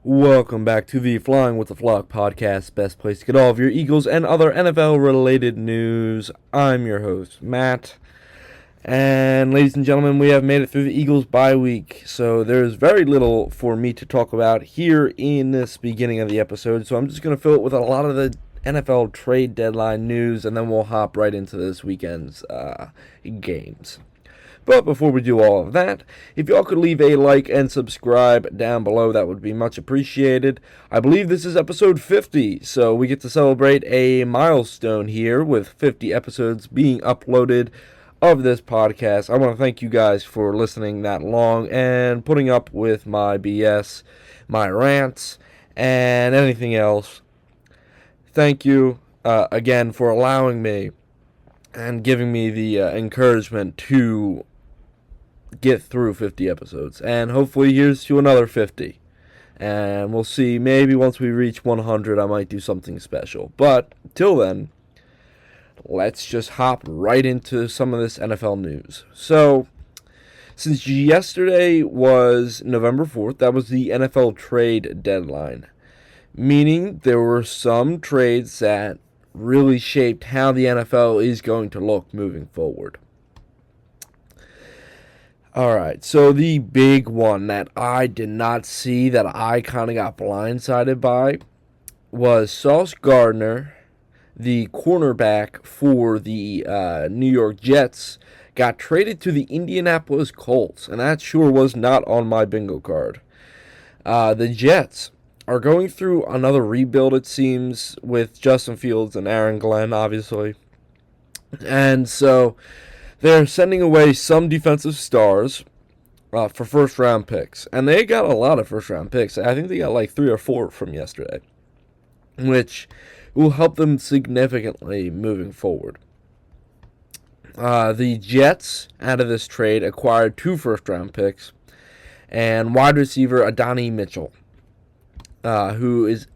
Welcome back to the Flying with the Flock podcast, best place to get all of your Eagles and other NFL-related news. I'm your host, Matt. And ladies and gentlemen, we have made it through the Eagles bye week, so there's very little for me to talk about here in this beginning of the episode, so I'm just going to fill it with a lot of the NFL trade deadline news, and then we'll hop right into this weekend's games. But before we do all of that, if y'all could leave a like and subscribe down below, that would be much appreciated. I believe this is episode 50, so we get to celebrate a milestone here with 50 episodes being uploaded of this podcast. I want to thank you guys for listening that long and putting up with my BS, my rants, and anything else. Thank you again for allowing me and giving me the encouragement to get through 50 episodes, and hopefully here's to another 50, and we'll see. Maybe once we reach 100 I might do something special, but till then, let's just hop right into some of this NFL news. So since yesterday was November 4th, that was the NFL trade deadline, meaning there were some trades that really shaped how the NFL is going to look moving forward. Alright, so the big one that I did not see, that I kind of got blindsided by, was Sauce Gardner, the cornerback for the New York Jets, got traded to the Indianapolis Colts, and that sure was not on my bingo card. The Jets are going through another rebuild, it seems, with Justin Fields and Aaron Glenn, obviously. And so they're sending away some defensive stars for first-round picks. And they got a lot of first-round picks. I think they got like 3 or 4 from yesterday, which will help them significantly moving forward. The Jets, out of this trade, acquired 2 first-round picks and wide receiver Adonai Mitchell, who is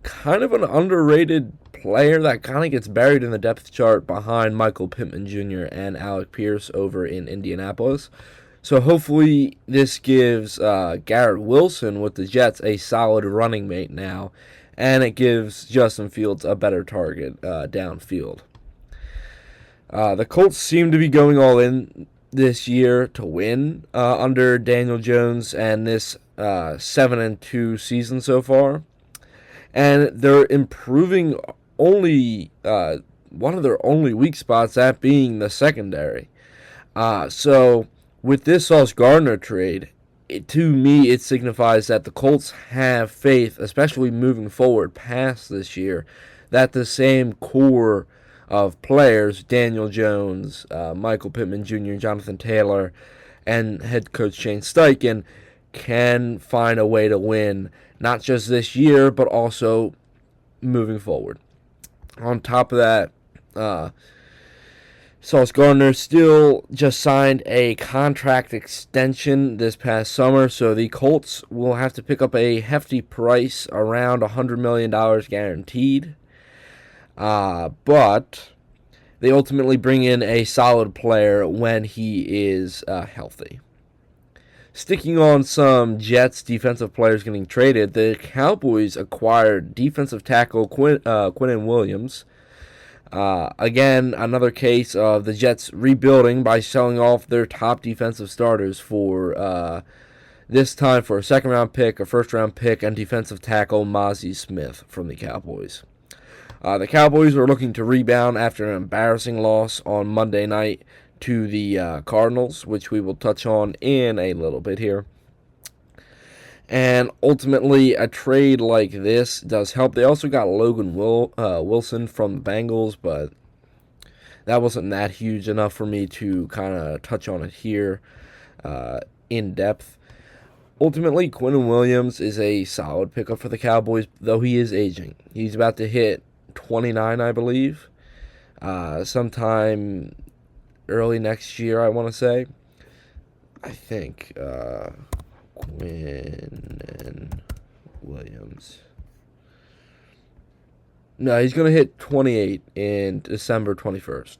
kind of an underrated player that kind of gets buried in the depth chart behind Michael Pittman Jr. and Alec Pierce over in Indianapolis. So hopefully this gives Garrett Wilson with the Jets a solid running mate now, and it gives Justin Fields a better target downfield. The Colts seem to be going all in this year to win under Daniel Jones and this 7-2 season so far. And they're improving only one of their only weak spots, that being the secondary. So with this Sauce Gardner trade, to me it signifies that the Colts have faith, especially moving forward past this year, that the same core of players, Daniel Jones, Michael Pittman Jr., Jonathan Taylor, and head coach Shane Steichen, can find a way to win, not just this year, but also moving forward. On top of that, Sauce Gardner still just signed a contract extension this past summer, so the Colts will have to pick up a hefty price, around $100 million guaranteed. But they ultimately bring in a solid player when he is healthy. Sticking on some Jets defensive players getting traded, the Cowboys acquired defensive tackle Quinnen Williams. Again, another case of the Jets rebuilding by selling off their top defensive starters for this time for a second-round pick, a first-round pick, and defensive tackle Mazi Smith from the Cowboys. The Cowboys are looking to rebound after an embarrassing loss on Monday night to the Cardinals, which we will touch on in a little bit here. And ultimately, a trade like this does help. They also got Logan Wilson from the Bengals, but that wasn't that huge enough for me to kind of touch on it here in depth. Ultimately, Quinnen Williams is a solid pickup for the Cowboys, though he is aging. He's about to hit 29, I believe, sometime early next year, I want to say. I think Quinnen Williams. No, he's going to hit 28 in December 21st.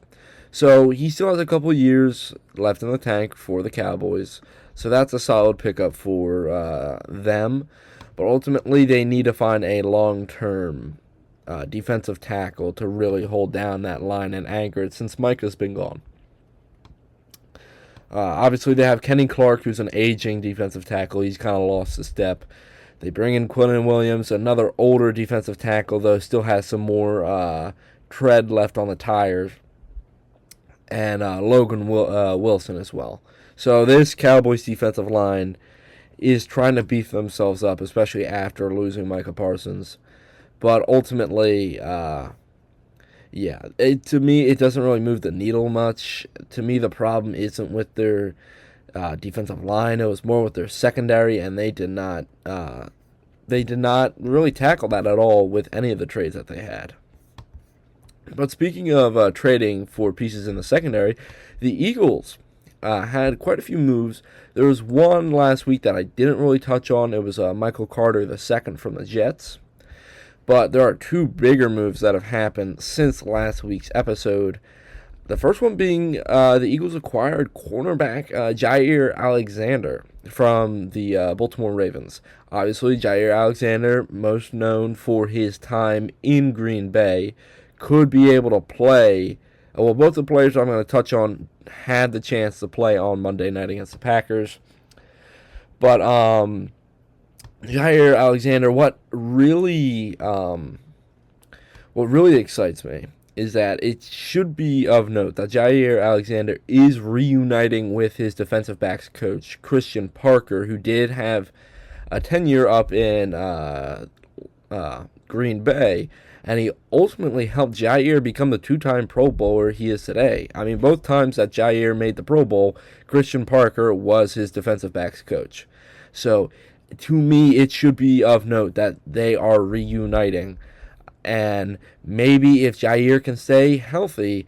So he still has a couple years left in the tank for the Cowboys. So that's a solid pickup for them. But ultimately, they need to find a long-term defensive tackle to really hold down that line and anchor it since Micah's been gone. Obviously, they have Kenny Clark, who's an aging defensive tackle. He's kind of lost a step. They bring in Quinnen Williams, another older defensive tackle, though still has some more tread left on the tires. And Logan Wilson as well. So this Cowboys defensive line is trying to beef themselves up, especially after losing Micah Parsons. But ultimately, to me, it doesn't really move the needle much. To me, the problem isn't with their defensive line; it was more with their secondary, and they did not really tackle that at all with any of the trades that they had. But speaking of trading for pieces in the secondary, the Eagles had quite a few moves. There was one last week that I didn't really touch on. It was Michael Carter II from the Jets. But there are two bigger moves that have happened since last week's episode. The first one being the Eagles acquired cornerback Jaire Alexander from the Baltimore Ravens. Obviously, Jaire Alexander, most known for his time in Green Bay, could be able to play. Well, both the players I'm going to touch on had the chance to play on Monday night against the Packers. But Jaire Alexander, what really excites me is that it should be of note that Jaire Alexander is reuniting with his defensive backs coach, Christian Parker, who did have a tenure up in Green Bay, and he ultimately helped Jaire become the two-time Pro Bowler he is today. I mean, both times that Jaire made the Pro Bowl, Christian Parker was his defensive backs coach. So, to me, it should be of note that they are reuniting. And maybe if Jaire can stay healthy,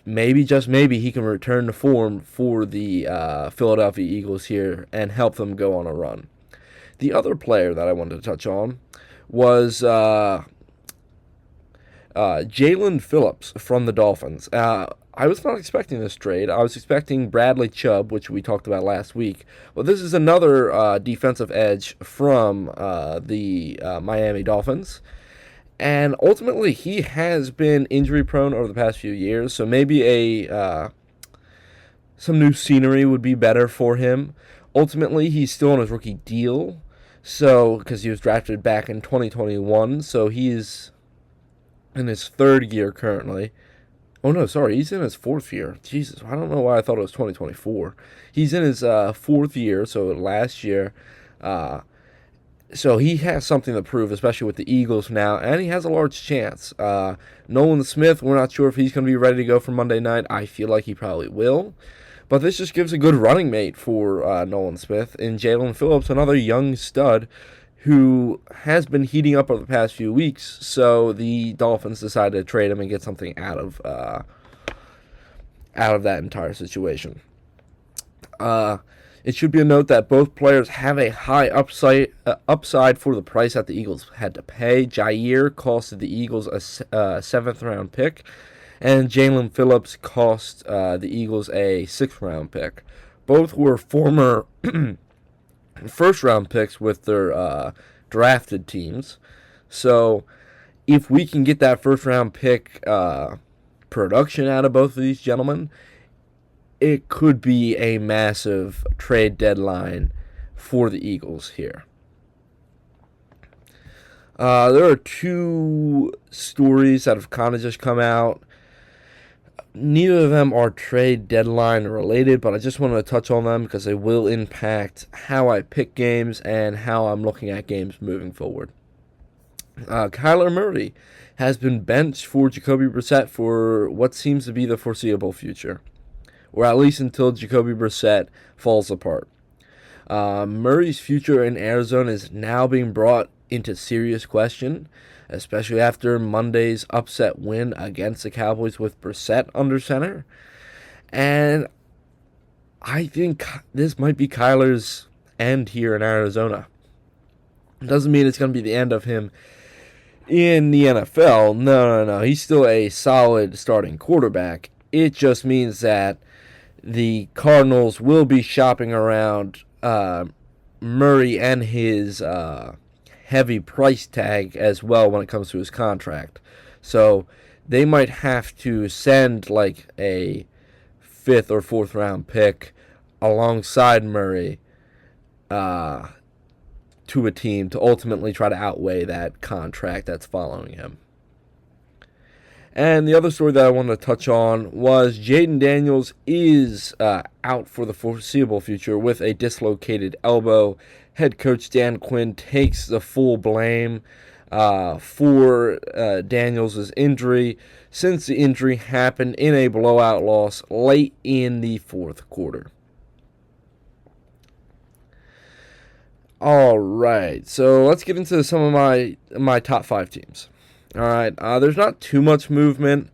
maybe, just maybe, he can return to form for the Philadelphia Eagles here and help them go on a run. The other player that I wanted to touch on was Jalen Phillips from the Dolphins. I was not expecting this trade. I was expecting Bradley Chubb, which we talked about last week. Well, this is another defensive edge from the Miami Dolphins. And ultimately, he has been injury-prone over the past few years, so maybe some new scenery would be better for him. Ultimately, he's still on his rookie deal, so because he was drafted back in 2021, so he's in his third year currently. Oh, no, sorry, he's in his fourth year. Jesus, I don't know why I thought it was 2024. He's in his fourth year, so last year. So he has something to prove, especially with the Eagles now, and he has a large chance. Nolan Smith, we're not sure if he's going to be ready to go for Monday night. I feel like he probably will. But this just gives a good running mate for Nolan Smith. And Jalen Phillips, another young stud who has been heating up over the past few weeks. So the Dolphins decided to trade him and get something out of that entire situation. It should be a note that both players have a high upside for the price that the Eagles had to pay. Jaire costed the Eagles a seventh-round pick, and Jalen Phillips cost the Eagles a sixth-round pick. Both were former first-round picks with their drafted teams. So if we can get that first-round pick production out of both of these gentlemen, it could be a massive trade deadline for the Eagles here. There are two stories that have kind of just come out. Neither of them are trade deadline related, but I just wanted to touch on them because they will impact how I pick games and how I'm looking at games moving forward. Kyler Murray has been benched for Jacoby Brissett for what seems to be the foreseeable future, or at least until Jacoby Brissett falls apart. Murray's future in Arizona is now being brought into serious question, especially after Monday's upset win against the Cowboys with Brissett under center. And I think this might be Kyler's end here in Arizona. It doesn't mean it's going to be the end of him in the NFL. No. He's still a solid starting quarterback. It just means that the Cardinals will be shopping around Murray and his heavy price tag as well when it comes to his contract. So they might have to send like a 5th or 4th round pick alongside Murray to a team to ultimately try to outweigh that contract that's following him. And the other story that I wanted to touch on was Jayden Daniels is out for the foreseeable future with a dislocated elbow. Head coach Dan Quinn takes the full blame for Daniels' injury, since the injury happened in a blowout loss late in the 4th quarter. All right, so let's get into some of my top 5 teams. All right, there's not too much movement.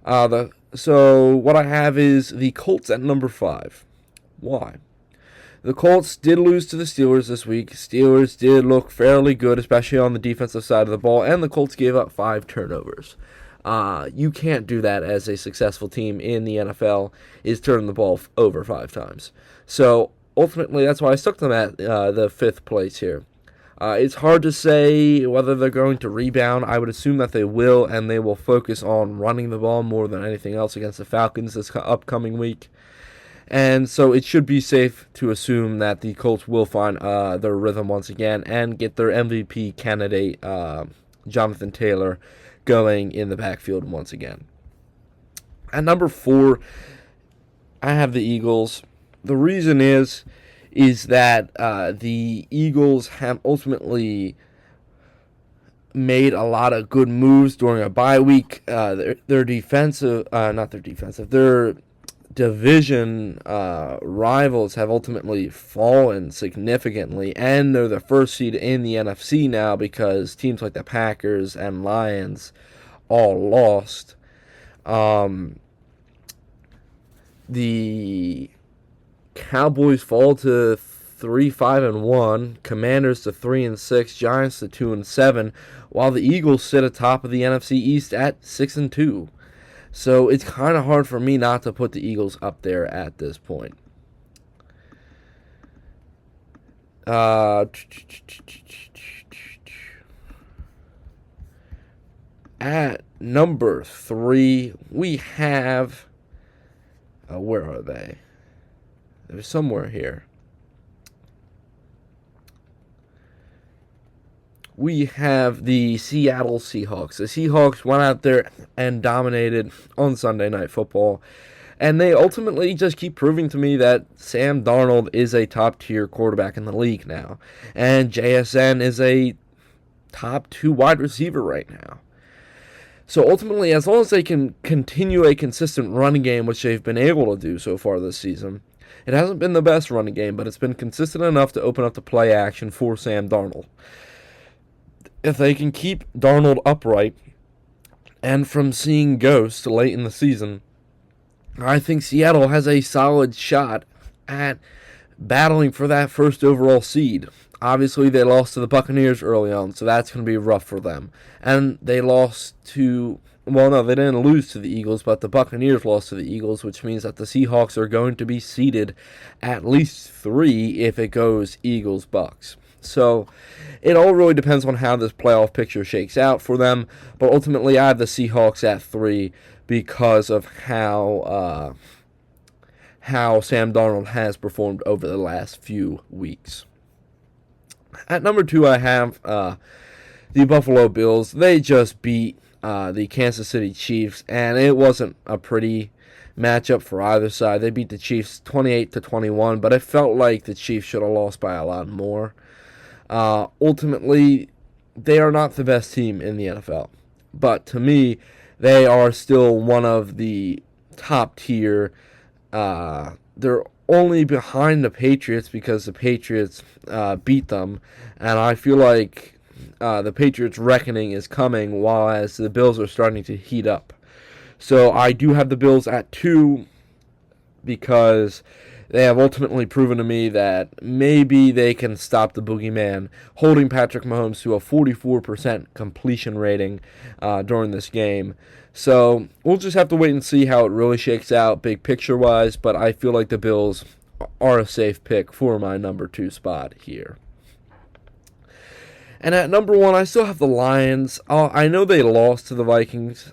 So what I have is the Colts at number 5. Why? The Colts did lose to the Steelers this week. Steelers did look fairly good, especially on the defensive side of the ball, and the Colts gave up 5 turnovers. You can't do that as a successful team in the NFL, is turning the ball over 5 times. So ultimately, that's why I stuck them at the 5th place here. It's hard to say whether they're going to rebound. I would assume that they will, and they will focus on running the ball more than anything else against the Falcons this upcoming week. And so it should be safe to assume that the Colts will find their rhythm once again and get their MVP candidate, Jonathan Taylor, going in the backfield once again. At number 4, I have the Eagles. The reason is that the Eagles have ultimately made a lot of good moves during a bye week. Their division rivals have ultimately fallen significantly, and they're the first seed in the NFC now because teams like the Packers and Lions all lost. The Cowboys fall to 3-5-1, Commanders to 3-6, Giants to 2-7, while the Eagles sit atop of the NFC East at 6-2. So it's kind of hard for me not to put the Eagles up there at this point. At number 3, we have... where are they? They're somewhere here. We have the Seattle Seahawks. The Seahawks went out there and dominated on Sunday Night Football. And they ultimately just keep proving to me that Sam Darnold is a top-tier quarterback in the league now. And JSN is a top 2 wide receiver right now. So ultimately, as long as they can continue a consistent running game, which they've been able to do so far this season, it hasn't been the best running game, but it's been consistent enough to open up the play action for Sam Darnold. If they can keep Darnold upright and from seeing ghosts late in the season, I think Seattle has a solid shot at battling for that first overall seed. Obviously, they lost to the Buccaneers early on, so that's going to be rough for them. And they lost to... Well, no, they didn't lose to the Eagles, but the Buccaneers lost to the Eagles, which means that the Seahawks are going to be seeded at least 3 if it goes Eagles-Bucks. So it all really depends on how this playoff picture shakes out for them. But ultimately, I have the Seahawks at 3 because of how Sam Darnold has performed over the last few weeks. At number 2, I have the Buffalo Bills. They just beat the Kansas City Chiefs, and it wasn't a pretty matchup for either side. They beat the Chiefs 28-21, but it felt like the Chiefs should have lost by a lot more. Ultimately, they are not the best team in the NFL. But to me, they are still one of the top tier. They're only behind the Patriots because the Patriots beat them. And I feel like the Patriots' reckoning is coming while as the Bills are starting to heat up. So I do have the Bills at 2 because they have ultimately proven to me that maybe they can stop the boogeyman, holding Patrick Mahomes to a 44% completion rating during this game. So we'll just have to wait and see how it really shakes out big picture-wise, but I feel like the Bills are a safe pick for my number 2 spot here. And at number 1, I still have the Lions. I know they lost to the Vikings,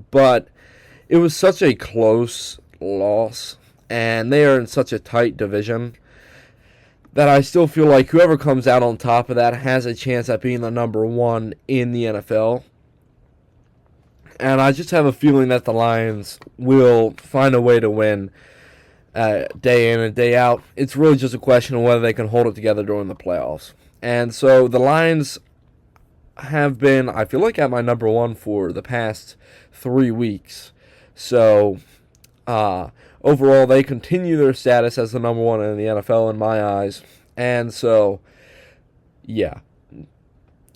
but it was such a close loss, and they are in such a tight division that I still feel like whoever comes out on top of that has a chance at being the number 1 in the NFL. And I just have a feeling that the Lions will find a way to win day in and day out. It's really just a question of whether they can hold it together during the playoffs. And so the Lions have been, I feel like, at my number 1 for the past 3 weeks. So overall, they continue their status as the number 1 in the NFL in my eyes. And so, yeah,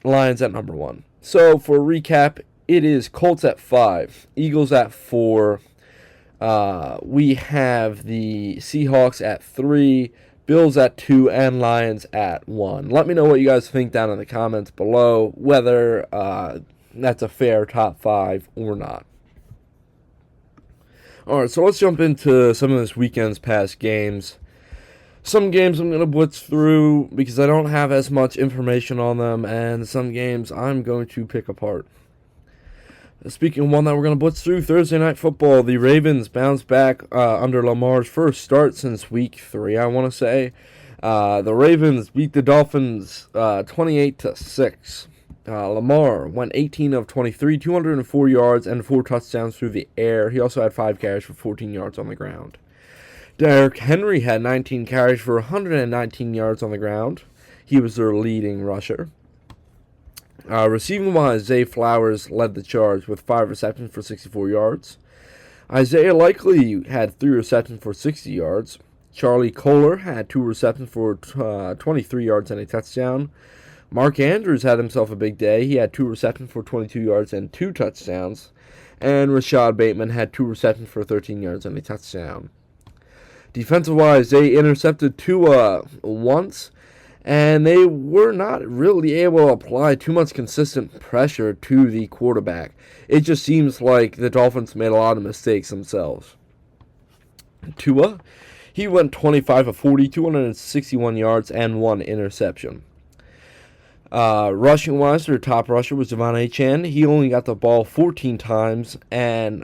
Lions at number 1. So for a recap, it is Colts at 5, Eagles at 4. We have the Seahawks at 3, Bills at 2, and Lions at 1. Let me know what you guys think down in the comments below, whether that's a fair top 5 or not. Alright, so let's jump into some of this weekend's past games. Some games I'm going to blitz through because I don't have as much information on them, and some games I'm going to pick apart. Speaking of one that we're going to blitz through, Thursday Night Football, the Ravens bounced back under Lamar's first start since Week 3, I want to say. The Ravens beat the Dolphins 28-6. Lamar went 18 of 23, 204 yards, and 4 touchdowns through the air. He also had 5 carries for 14 yards on the ground. Derrick Henry had 19 carries for 119 yards on the ground. He was their leading rusher. Receiving-wise, Zay Flowers led the charge with 5 receptions for 64 yards. Isaiah Likely had 3 receptions for 60 yards. Charlie Kolar had 2 receptions for 23 yards and a touchdown. Mark Andrews had himself a big day. He had 2 receptions for 22 yards and 2 touchdowns. And Rashad Bateman had 2 receptions for 13 yards and a touchdown. Defensive-wise, they intercepted Tua once, and they were not really able to apply too much consistent pressure to the quarterback. It just seems like the Dolphins made a lot of mistakes themselves. Tua, he went 25 of 40, 261 yards, and 1 interception. Rushing-wise, their top rusher was Devon Achane. He only got the ball 14 times and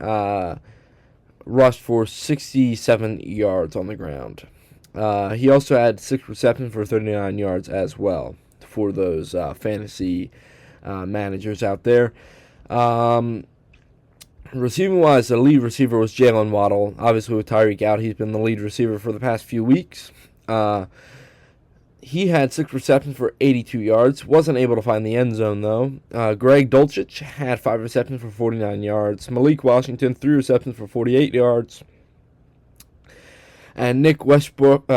rushed for 67 yards on the ground. He also had 6 receptions for 39 yards as well for those fantasy managers out there. Receiving-wise, the lead receiver was Jalen Waddle. Obviously, with Tyreek out, he's been the lead receiver for the past few weeks. He had 6 receptions for 82 yards. Wasn't able to find the end zone, though. Greg Dulcich had 5 receptions for 49 yards. Malik Washington, 3 receptions for 48 yards. And Nick Westbrook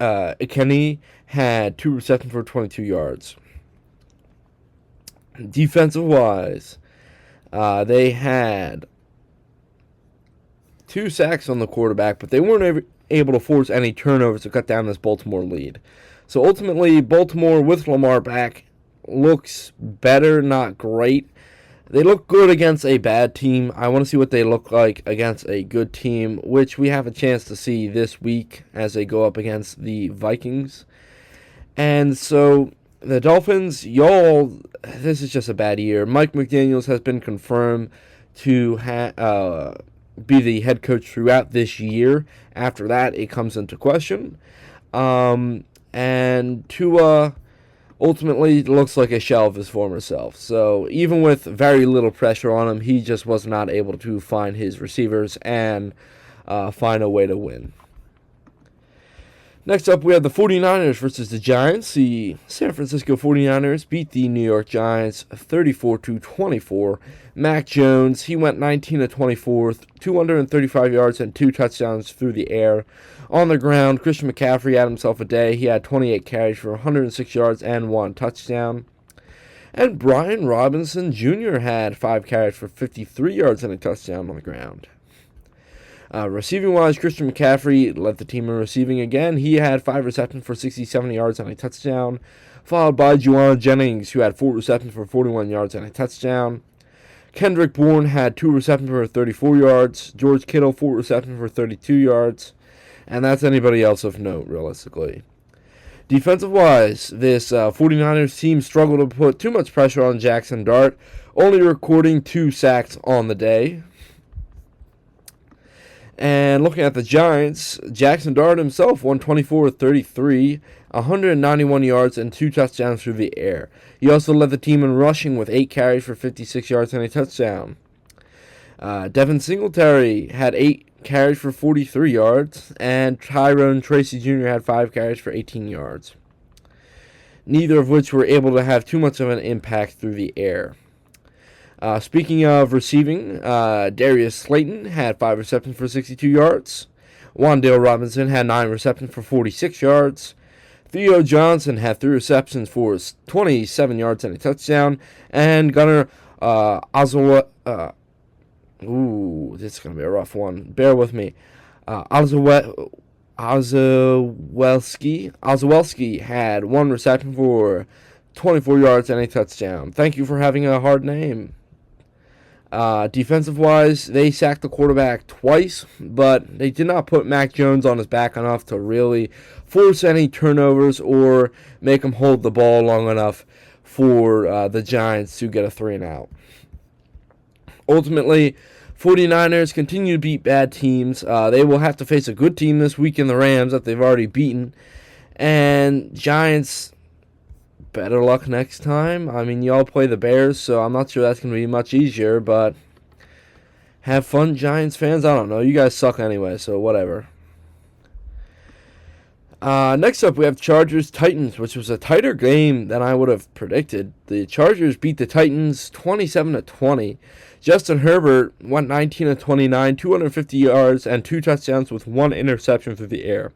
Ikeni had 2 receptions for 22 yards. Defensive-wise, they had 2 sacks on the quarterback, but they weren't able to force any turnovers to cut down this Baltimore lead. So ultimately, Baltimore with Lamar back looks better, not great. They look good against a bad team. I want to see what they look like against a good team, which we have a chance to see this week as they go up against the Vikings. And so the Dolphins, this is just a bad year. Mike McDaniels has been confirmed to be the head coach throughout this year. After that, it comes into question. And Tua ultimately looks like a shell of his former self. So even with very little pressure on him, he just was not able to find his receivers and find a way to win. Next up, we have the 49ers versus the Giants. The San Francisco 49ers beat the New York Giants 34-24. Mac Jones, he went 19 of 24, 235 yards and 2 touchdowns through the air. On the ground, Christian McCaffrey had himself a day. He had 28 carries for 106 yards and 1 touchdown. And Brian Robinson Jr. had 5 carries for 53 yards and a touchdown on the ground. Receiving-wise, Christian McCaffrey led the team in receiving again. He had 5 receptions for 67 yards and a touchdown, followed by Juwan Jennings, who had 4 receptions for 41 yards and a touchdown. Kendrick Bourne had 2 receptions for 34 yards. George Kittle, 4 receptions for 32 yards. And that's anybody else of note, realistically. Defensive-wise, this 49ers team struggled to put too much pressure on Jackson Dart, only recording 2 sacks on the day. And looking at the Giants, Jackson Dart himself won 24-33, 191 yards and 2 touchdowns through the air. He also led the team in rushing with 8 carries for 56 yards and a touchdown. Devin Singletary had 8 carries for 43 yards, and Tyrone Tracy Jr. had 5 carries for 18 yards. Neither of which were able to have too much of an impact through the air. Speaking of receiving, Darius Slayton had 5 receptions for 62 yards. Wan'Dale Robinson had 9 receptions for 46 yards. Theo Johnson had 3 receptions for 27 yards and a touchdown. And Gunnar Ozowa... this is going to be a rough one. Bear with me. Ozowelski had 1 reception for 24 yards and a touchdown. Thank you for having a hard name. Defensive-wise, they sacked the quarterback twice, but they did not put Mac Jones on his back enough to really force any turnovers or make him hold the ball long enough for the Giants to get a 3-and-out. Ultimately, 49ers continue to beat bad teams. They will have to face a good team this week in the Rams that they've already beaten. And Giants... better luck next time. I mean, y'all play the Bears, so I'm not sure that's going to be much easier, but have fun, Giants fans. I don't know. You guys suck anyway, so whatever. Next up, we have Chargers-Titans, which was a tighter game than I would have predicted. The Chargers beat the Titans 27-20. Justin Herbert went 19-29, 250 yards, and 2 touchdowns with 1 interception through the air.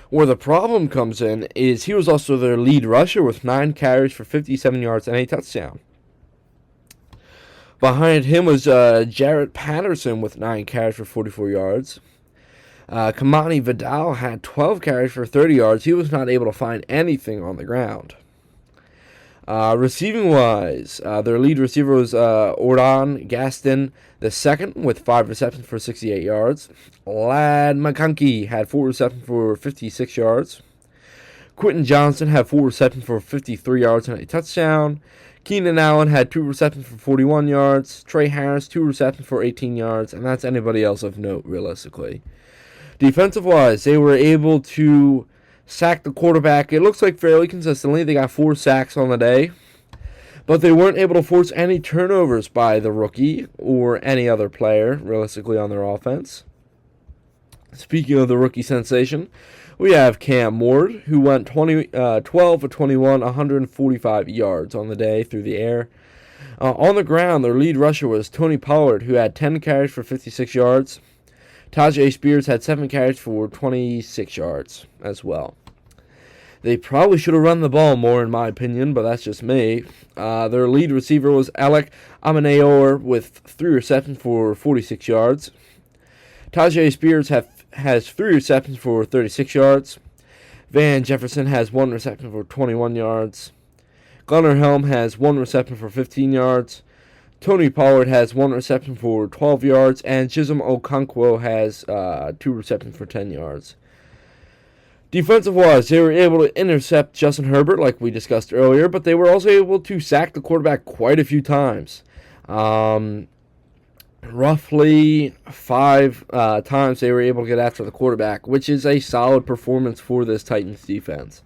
Where the problem comes in is he was also their lead rusher with 9 carries for 57 yards and a touchdown. Behind him was Jarrett Patterson with 9 carries for 44 yards. Kamani Vidal had 12 carries for 30 yards. He was not able to find anything on the ground. Receiving-wise, their lead receiver was Ordan Gaston II with 5 receptions for 68 yards. Ladd McConkey had 4 receptions for 56 yards. Quentin Johnson had 4 receptions for 53 yards and a touchdown. Keenan Allen had 2 receptions for 41 yards. Trey Harris, 2 receptions for 18 yards. And that's anybody else of note, realistically. Defensive-wise, they were able to sack the quarterback, it looks like fairly consistently. They got 4 sacks on the day. But they weren't able to force any turnovers by the rookie or any other player, realistically, on their offense. Speaking of the rookie sensation, we have Cam Ward, who went 12 of 21, 145 yards on the day through the air. On the ground, their lead rusher was Tony Pollard, who had 10 carries for 56 yards. Tajay Spears had 7 carries for 26 yards as well. They probably should have run the ball more, in my opinion, but that's just me. Their lead receiver was Alec Amenayor with 3 receptions for 46 yards. Tajay Spears has 3 receptions for 36 yards. Van Jefferson has 1 reception for 21 yards. Gunnar Helm has 1 reception for 15 yards. Tony Pollard has 1 reception for 12 yards. And Chisholm Okonkwo has 2 receptions for 10 yards. Defensive-wise, they were able to intercept Justin Herbert, like we discussed earlier, but they were also able to sack the quarterback quite a few times. Roughly 5 times they were able to get after the quarterback, which is a solid performance for this Titans defense.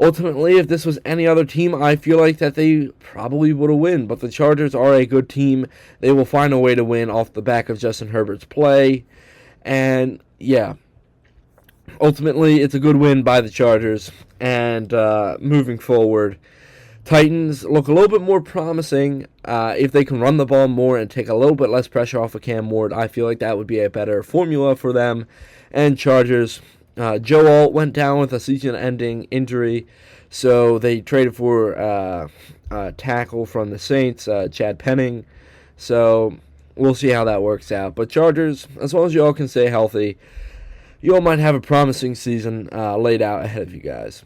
Ultimately, if this was any other team, I feel like that they probably would have won, but the Chargers are a good team. They will find a way to win off the back of Justin Herbert's play, and yeah. Ultimately, it's a good win by the Chargers, and moving forward, Titans look a little bit more promising. If they can run the ball more and take a little bit less pressure off of Cam Ward, I feel like that would be a better formula for them. And Chargers, Joe Alt went down with a season-ending injury, so they traded for a tackle from the Saints, Chad Penning. So we'll see how that works out. But Chargers, as long as you all can stay healthy, you all might have a promising season laid out ahead of you guys.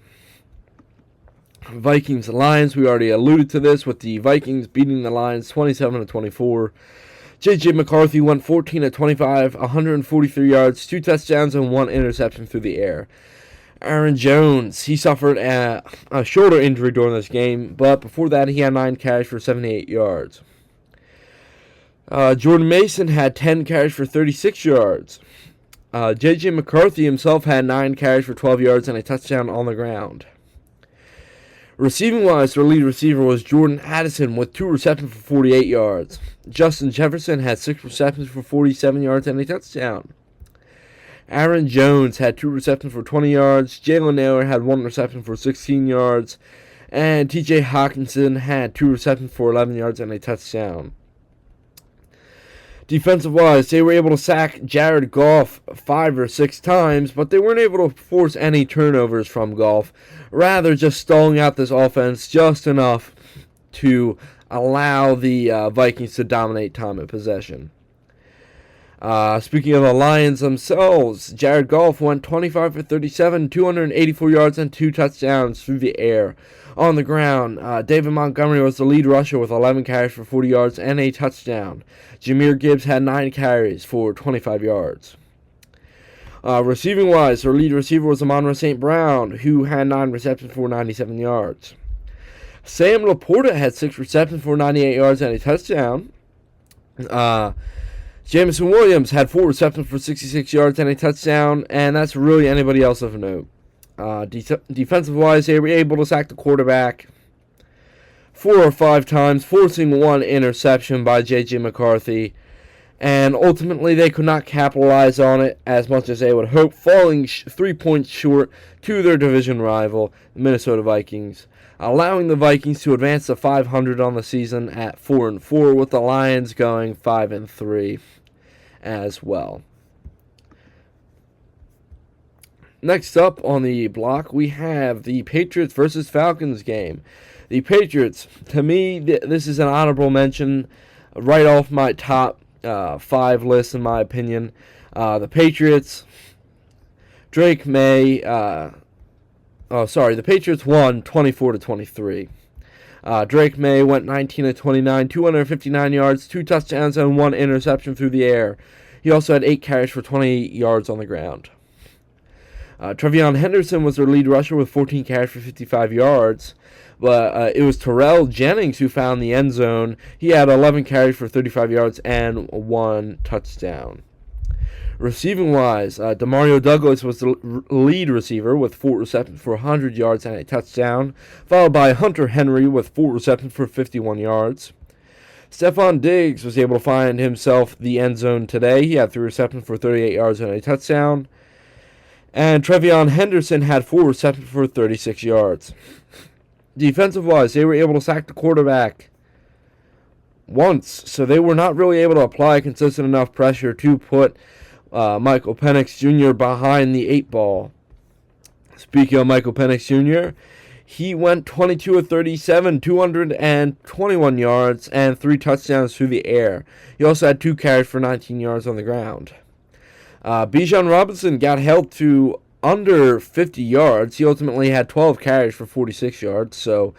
Vikings and Lions, we already alluded to this with the Vikings beating the Lions 27-24. J.J. McCarthy went 14 of 25, 143 yards, 2 touchdowns, and 1 interception through the air. Aaron Jones, he suffered a shoulder injury during this game, but before that he had 9 carries for 78 yards. Jordan Mason had 10 carries for 36 yards. J.J. McCarthy himself had 9 carries for 12 yards and a touchdown on the ground. Receiving-wise, their lead receiver was Jordan Addison with 2 receptions for 48 yards. Justin Jefferson had 6 receptions for 47 yards and a touchdown. Aaron Jones had 2 receptions for 20 yards. Jalen Nailor had 1 reception for 16 yards. And T.J. Hawkinson had 2 receptions for 11 yards and a touchdown. Defensive-wise, they were able to sack Jared Goff 5 or 6 times, but they weren't able to force any turnovers from Goff, rather just stalling out this offense just enough to allow the Vikings to dominate time of possession. Speaking of the Lions themselves, Jared Goff went 25 for 37, 284 yards, and 2 touchdowns through the air. On the ground, David Montgomery was the lead rusher with 11 carries for 40 yards and a touchdown. Jahmyr Gibbs had 9 carries for 25 yards. Receiving-wise, their lead receiver was Amon-Ra St. Brown, who had 9 receptions for 97 yards. Sam Laporta had 6 receptions for 98 yards and a touchdown. Jameson Williams had 4 receptions for 66 yards and a touchdown, and that's really anybody else of note. Defensive-wise, they were able to sack the quarterback 4 or 5 times, forcing 1 interception by J.J. McCarthy, and ultimately they could not capitalize on it as much as they would hope, falling 3 points short to their division rival, the Minnesota Vikings, allowing the Vikings to advance to 500 on the season at 4-4, with the Lions going 5-3 as well. Next up on the block, we have the Patriots versus Falcons game. The Patriots, to me, this is an honorable mention right off my top 5 list, in my opinion. The Patriots, Drake May, the Patriots won 24-23. Drake May went 19 of 29, 259 yards, 2 touchdowns, and 1 interception through the air. He also had 8 carries for 20 yards on the ground. Trevion Henderson was their lead rusher with 14 carries for 55 yards, but it was Terrell Jennings who found the end zone. He had 11 carries for 35 yards and 1 touchdown. Receiving-wise, Demario Douglas was the lead receiver with 4 receptions for 100 yards and a touchdown, followed by Hunter Henry with 4 receptions for 51 yards. Stephon Diggs was able to find himself the end zone today. He had 3 receptions for 38 yards and a touchdown. And Trevion Henderson had 4 receptions for 36 yards. Defensive-wise, they were able to sack the quarterback once, so they were not really able to apply consistent enough pressure to put Michael Penix Jr. behind the 8 ball. Speaking of Michael Penix Jr., he went 22 of 37, 221 yards, and 3 touchdowns through the air. He also had 2 carries for 19 yards on the ground. Bijan Robinson got held to under 50 yards. He ultimately had 12 carries for 46 yards. So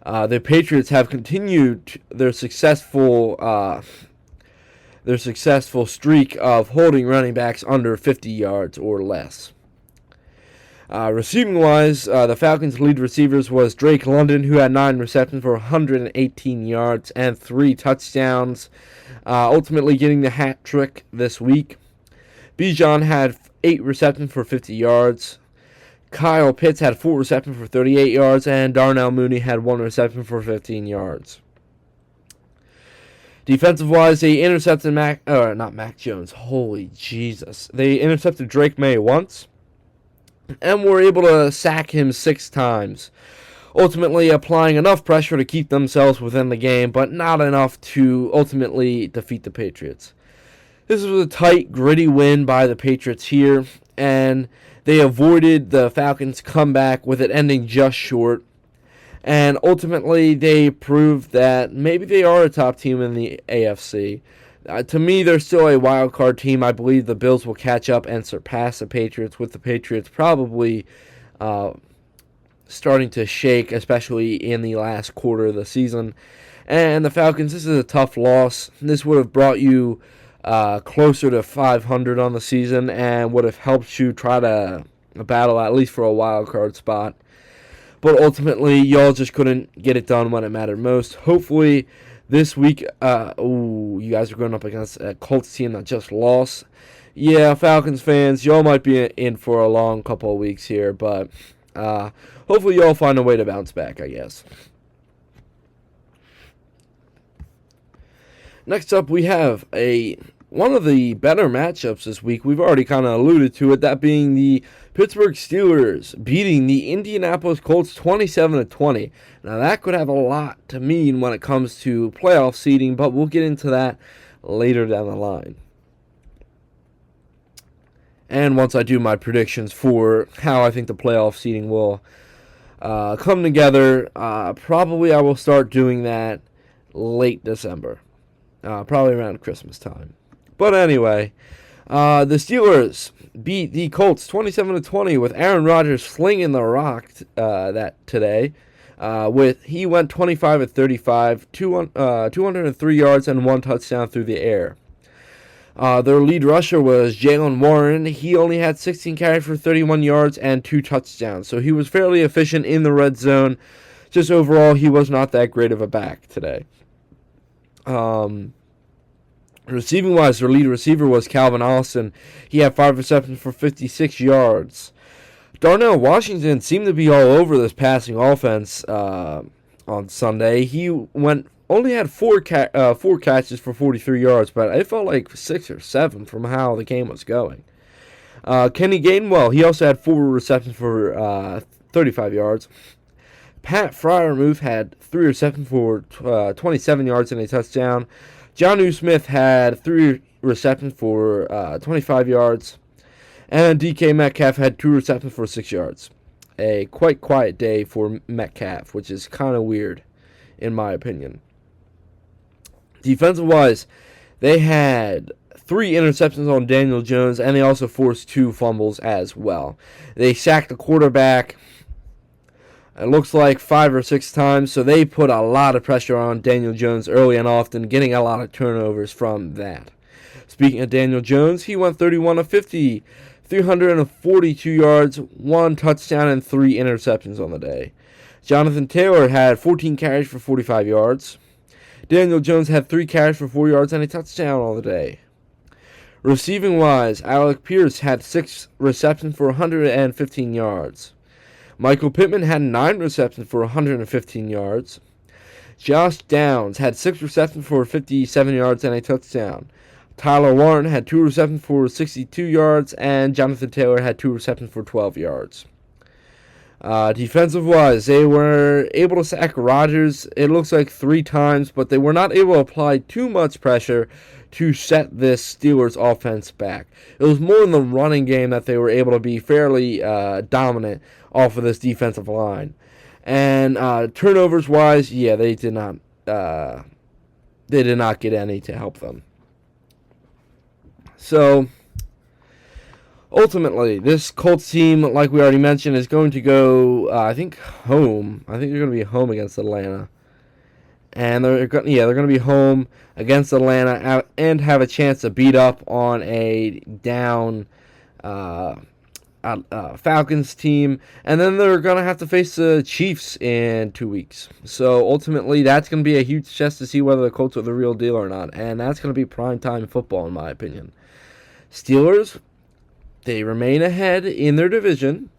the Patriots have continued their successful streak of holding running backs under 50 yards or less. Receiving-wise, the Falcons' lead receivers was Drake London, who had 9 receptions for 118 yards and 3 touchdowns, ultimately getting the hat trick this week. Bijan had 8 receptions for 50 yards. Kyle Pitts had 4 receptions for 38 yards, and Darnell Mooney had 1 reception for 15 yards. Defensive-wise, they intercepted Mac Jones. Holy Jesus. They intercepted Drake May once, and were able to sack him 6 times, ultimately applying enough pressure to keep themselves within the game, but not enough to ultimately defeat the Patriots. This was a tight, gritty win by the Patriots here, and they avoided the Falcons' comeback with it ending just short. And ultimately, they proved that maybe they are a top team in the AFC. To me, they're still a wild card team. I believe the Bills will catch up and surpass the Patriots, with the Patriots probably starting to shake, especially in the last quarter of the season. And the Falcons, this is a tough loss. This would have brought you closer to 500 on the season and would have helped you try to battle at least for a wild card spot. But ultimately, y'all just couldn't get it done when it mattered most. Hopefully, this week, you guys are going up against a Colts team that just lost. Yeah, Falcons fans, y'all might be in for a long couple of weeks here, but hopefully y'all find a way to bounce back, I guess. Next up, we have one of the better matchups this week. We've already kind of alluded to it, that being the Pittsburgh Steelers beating the Indianapolis Colts 27-20. Now, that could have a lot to mean when it comes to playoff seeding, but we'll get into that later down the line. And once I do my predictions for how I think the playoff seeding will come together, probably I will start doing that late December. Probably around Christmas time. But anyway, the Steelers beat the Colts 27-20 with Aaron Rodgers slinging the rock today. He went 25-35, 203 yards and 1 touchdown through the air. Their lead rusher was Jaylen Warren. He only had 16 carries for 31 yards and 2 touchdowns, so he was fairly efficient in the red zone. Just overall, he was not that great of a back today. Receiving-wise, their lead receiver was Calvin Austin. He had 5 receptions for 56 yards. Darnell Washington seemed to be all over this passing offense on Sunday. He only had 4 catches for 43 yards, but it felt like 6 or 7 from how the game was going. Kenny Gainwell, he also had 4 receptions for 35 yards. Pat Freiermuth had 3 receptions for 27 yards and a touchdown. Jonnu Smith had 3 receptions for 25 yards. And DK Metcalf had 2 receptions for 6 yards. A quite quiet day for Metcalf, which is kind of weird, in my opinion. Defensive-wise, they had 3 interceptions on Daniel Jones, and they also forced 2 fumbles as well. They sacked the quarterback, it looks like 5 or 6 times, so they put a lot of pressure on Daniel Jones early and often, getting a lot of turnovers from that. Speaking of Daniel Jones, he went 31-50, 342 yards, 1 touchdown, and 3 interceptions on the day. Jonathan Taylor had 14 carries for 45 yards. Daniel Jones had 3 carries for 4 yards and a touchdown on the day. Receiving-wise, Alec Pierce had 6 receptions for 115 yards. Michael Pittman had 9 receptions for 115 yards. Josh Downs had 6 receptions for 57 yards and a touchdown. Tyler Warren had 2 receptions for 62 yards, and Jonathan Taylor had 2 receptions for 12 yards. Defensive-wise, they were able to sack Rodgers, it looks like 3 times, but they were not able to apply too much pressure to set this Steelers offense back. It was more in the running game that they were able to be fairly dominant off of this defensive line. And turnovers-wise, yeah, they did not get any to help them. So, ultimately, this Colts team, like we already mentioned, is going to go, home. I think they're going to be home against Atlanta. And they're going to be home against Atlanta and have a chance to beat up on a down Falcons team. And then they're going to have to face the Chiefs in 2 weeks. So, ultimately, that's going to be a huge test to see whether the Colts are the real deal or not. And that's going to be primetime football, in my opinion. Steelers, they remain ahead in their division.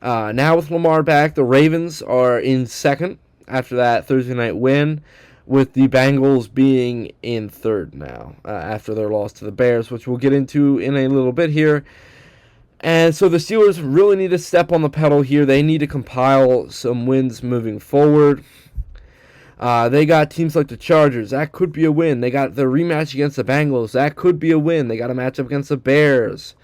Now with Lamar back, the Ravens are in second after that Thursday night win, with the Bengals being in third now after their loss to the Bears, which we'll get into in a little bit here. And so the Steelers really need to step on the pedal here. They need to compile some wins moving forward. They got teams like the Chargers. That could be a win. They got the rematch against the Bengals. That could be a win. They got a matchup against the Bears.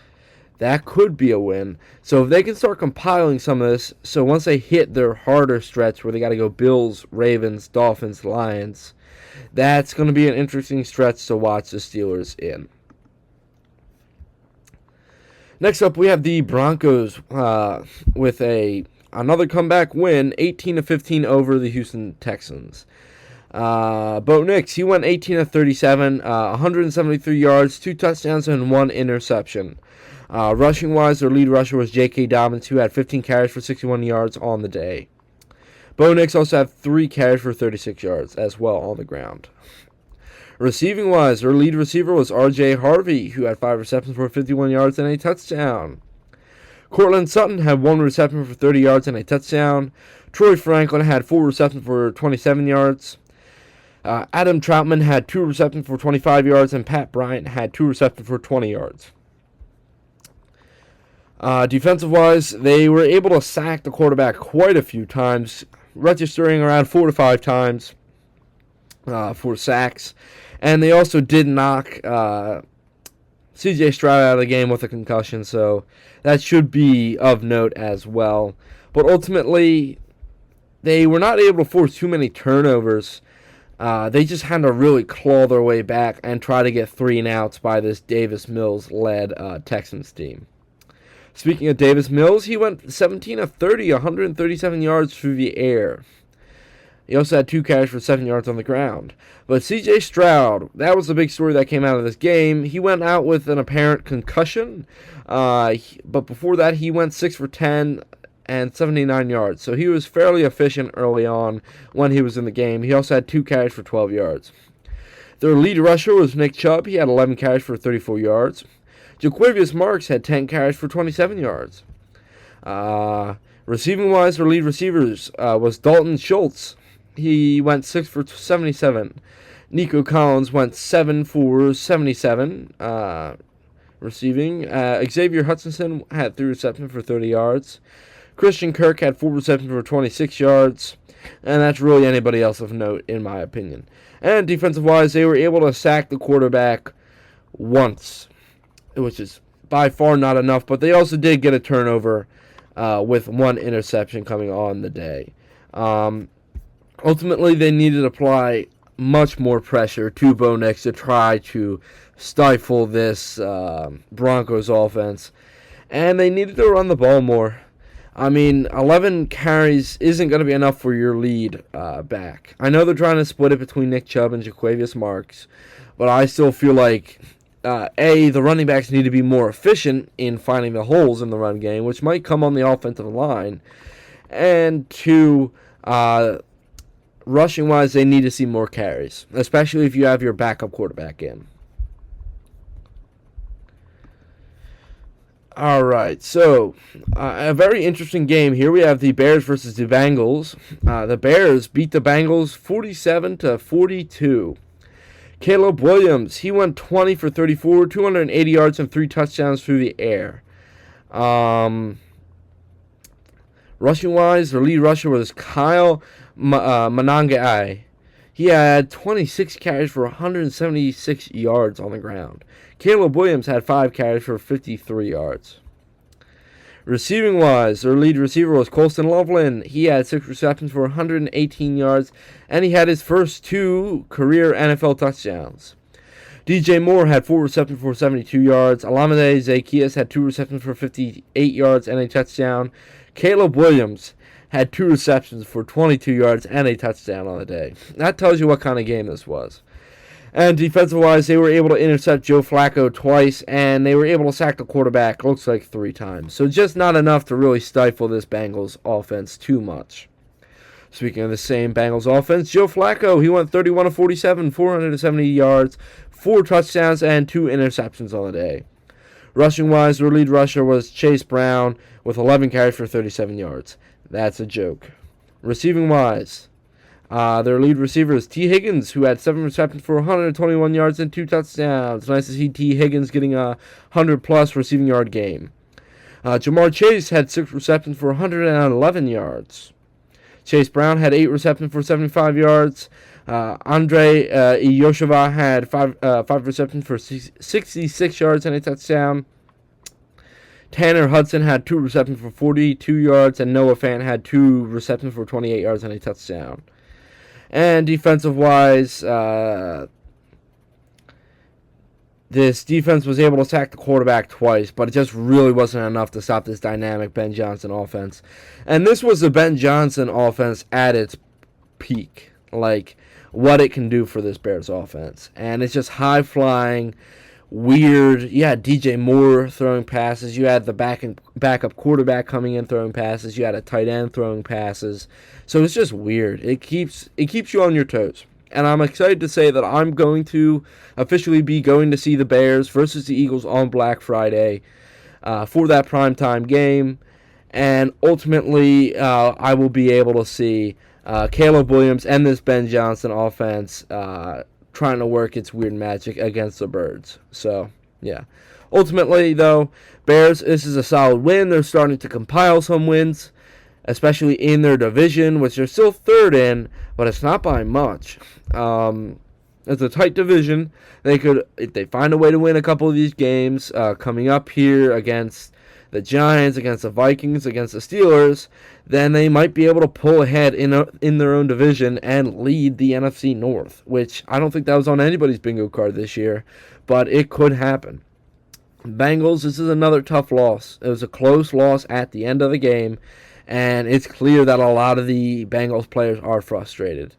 That could be a win. So if they can start compiling some of this, so once they hit their harder stretch where they got to go Bills, Ravens, Dolphins, Lions, that's going to be an interesting stretch to watch the Steelers in. Next up, we have the Broncos with a another comeback win, 18-15 over the Houston Texans. Bo Nix, he went 18-37, 173 yards, 2 touchdowns, and 1 interception. Rushing-wise, their lead rusher was J.K. Dobbins, who had 15 carries for 61 yards on the day. Bo Nix also had 3 carries for 36 yards as well on the ground. Receiving-wise, their lead receiver was R.J. Harvey, who had 5 receptions for 51 yards and a touchdown. Cortland Sutton had 1 reception for 30 yards and a touchdown. Troy Franklin had 4 receptions for 27 yards. Adam Troutman had 2 receptions for 25 yards, and Pat Bryant had 2 receptions for 20 yards. Defensive-wise, they were able to sack the quarterback quite a few times, registering around 4 to 5 times for sacks. And they also did knock C.J. Stroud out of the game with a concussion, so that should be of note as well. But ultimately, they were not able to force too many turnovers. They just had to really claw their way back and try to get 3 and outs by this Davis Mills-led Texans team. Speaking of Davis Mills, he went 17 of 30, 137 yards through the air. He also had 2 carries for 7 yards on the ground. But C.J. Stroud, that was the big story that came out of this game. He went out with an apparent concussion. But before that, he went 6 for 10 and 79 yards. So he was fairly efficient early on when he was in the game. He also had 2 carries for 12 yards. Their lead rusher was Nick Chubb. He had 11 carries for 34 yards. Jaquavius Marks had 10 carries for 27 yards. Receiving-wise, their lead receivers was Dalton Schultz. He went 6 for 77. Nico Collins went 7 for 77 receiving. Xavier Hutchinson had 3 receptions for 30 yards. Christian Kirk had 4 receptions for 26 yards. And that's really anybody else of note, in my opinion. And defensive-wise, they were able to sack the quarterback once, which is by far not enough. But they also did get a turnover with 1 interception coming on the day. Ultimately, they needed to apply much more pressure to Bo Nix to try to stifle this Broncos offense. And they needed to run the ball more. I mean, 11 carries isn't going to be enough for your lead back. I know they're trying to split it between Nick Chubb and Jaquavius Marks, but I still feel like, the running backs need to be more efficient in finding the holes in the run game, which might come on the offensive line. And 2, rushing-wise, they need to see more carries, especially if you have your backup quarterback in. All right, so a very interesting game here. We have the Bears versus the Bengals. The Bears beat the Bengals 47-42. Caleb Williams, he went 20 for 34, 280 yards and 3 touchdowns through the air. Rushing-wise, their lead rusher was Kyle Monangai. He had 26 carries for 176 yards on the ground. Caleb Williams had 5 carries for 53 yards. Receiving-wise, their lead receiver was Colston Loveland. He had 6 receptions for 118 yards, and he had his first 2 career NFL touchdowns. DJ Moore had 4 receptions for 72 yards. Olamide Zaccheaus had 2 receptions for 58 yards and a touchdown. Caleb Williams had 2 receptions for 22 yards and a touchdown on the day. That tells you what kind of game this was. And defensive-wise, they were able to intercept Joe Flacco twice, and they were able to sack the quarterback, looks like 3 times. So just not enough to really stifle this Bengals offense too much. Speaking of the same Bengals offense, Joe Flacco, he went 31 of 47, 470 yards, 4 touchdowns, and 2 interceptions on the day. Rushing-wise, their lead rusher was Chase Brown with 11 carries for 37 yards. That's a joke. Receiving-wise, their lead receiver is T. Higgins, who had 7 receptions for 121 yards and 2 touchdowns. Nice to see T. Higgins getting a 100-plus receiving yard game. Jamar Chase had 6 receptions for 111 yards. Chase Brown had 8 receptions for 75 yards. Andre Yoshua had 5 receptions for 66 yards and a touchdown. Tanner Hudson had 2 receptions for 42 yards, and Noah Fant had 2 receptions for 28 yards and a touchdown. And defensive-wise, this defense was able to sack the quarterback twice, but it just really wasn't enough to stop this dynamic Ben Johnson offense. And this was the Ben Johnson offense at its peak, like what it can do for this Bears offense. And it's just high-flying, weird. You had DJ Moore throwing passes. You had the backup quarterback coming in throwing passes. You had a tight end throwing passes. So it's just weird. It keeps you on your toes. And I'm excited to say that I'm going to officially be going to see the Bears versus the Eagles on Black Friday for that primetime game. And ultimately, I will be able to see Caleb Williams and this Ben Johnson offense trying to work its weird magic against the Birds. So, yeah. Ultimately, though, Bears, this is a solid win. They're starting to compile some wins, especially in their division, which they're still third in, but it's not by much. It's a tight division. They could, if they find a way to win a couple of these games coming up here against the Giants, against the Vikings, against the Steelers, then they might be able to pull ahead in their own division and lead the NFC North, which I don't think that was on anybody's bingo card this year, but it could happen. Bengals, this is another tough loss. It was a close loss at the end of the game, and it's clear that a lot of the Bengals players are frustrated.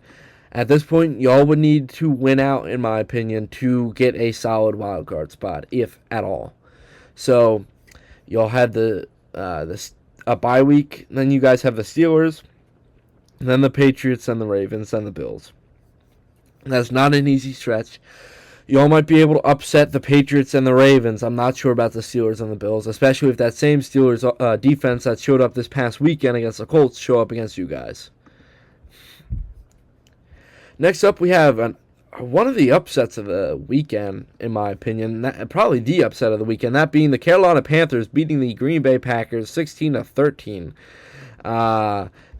At this point, y'all would need to win out, in my opinion, to get a solid wild card spot, if at all. So, y'all had a bye week, then you guys have the Steelers, then the Patriots, and the Ravens, and the Bills. That's not an easy stretch. Y'all might be able to upset the Patriots and the Ravens. I'm not sure about the Steelers and the Bills, especially if that same Steelers defense that showed up this past weekend against the Colts show up against you guys. Next up, we have one of the upsets of the weekend, in my opinion, probably the upset of the weekend, that being the Carolina Panthers beating the Green Bay Packers 16-13.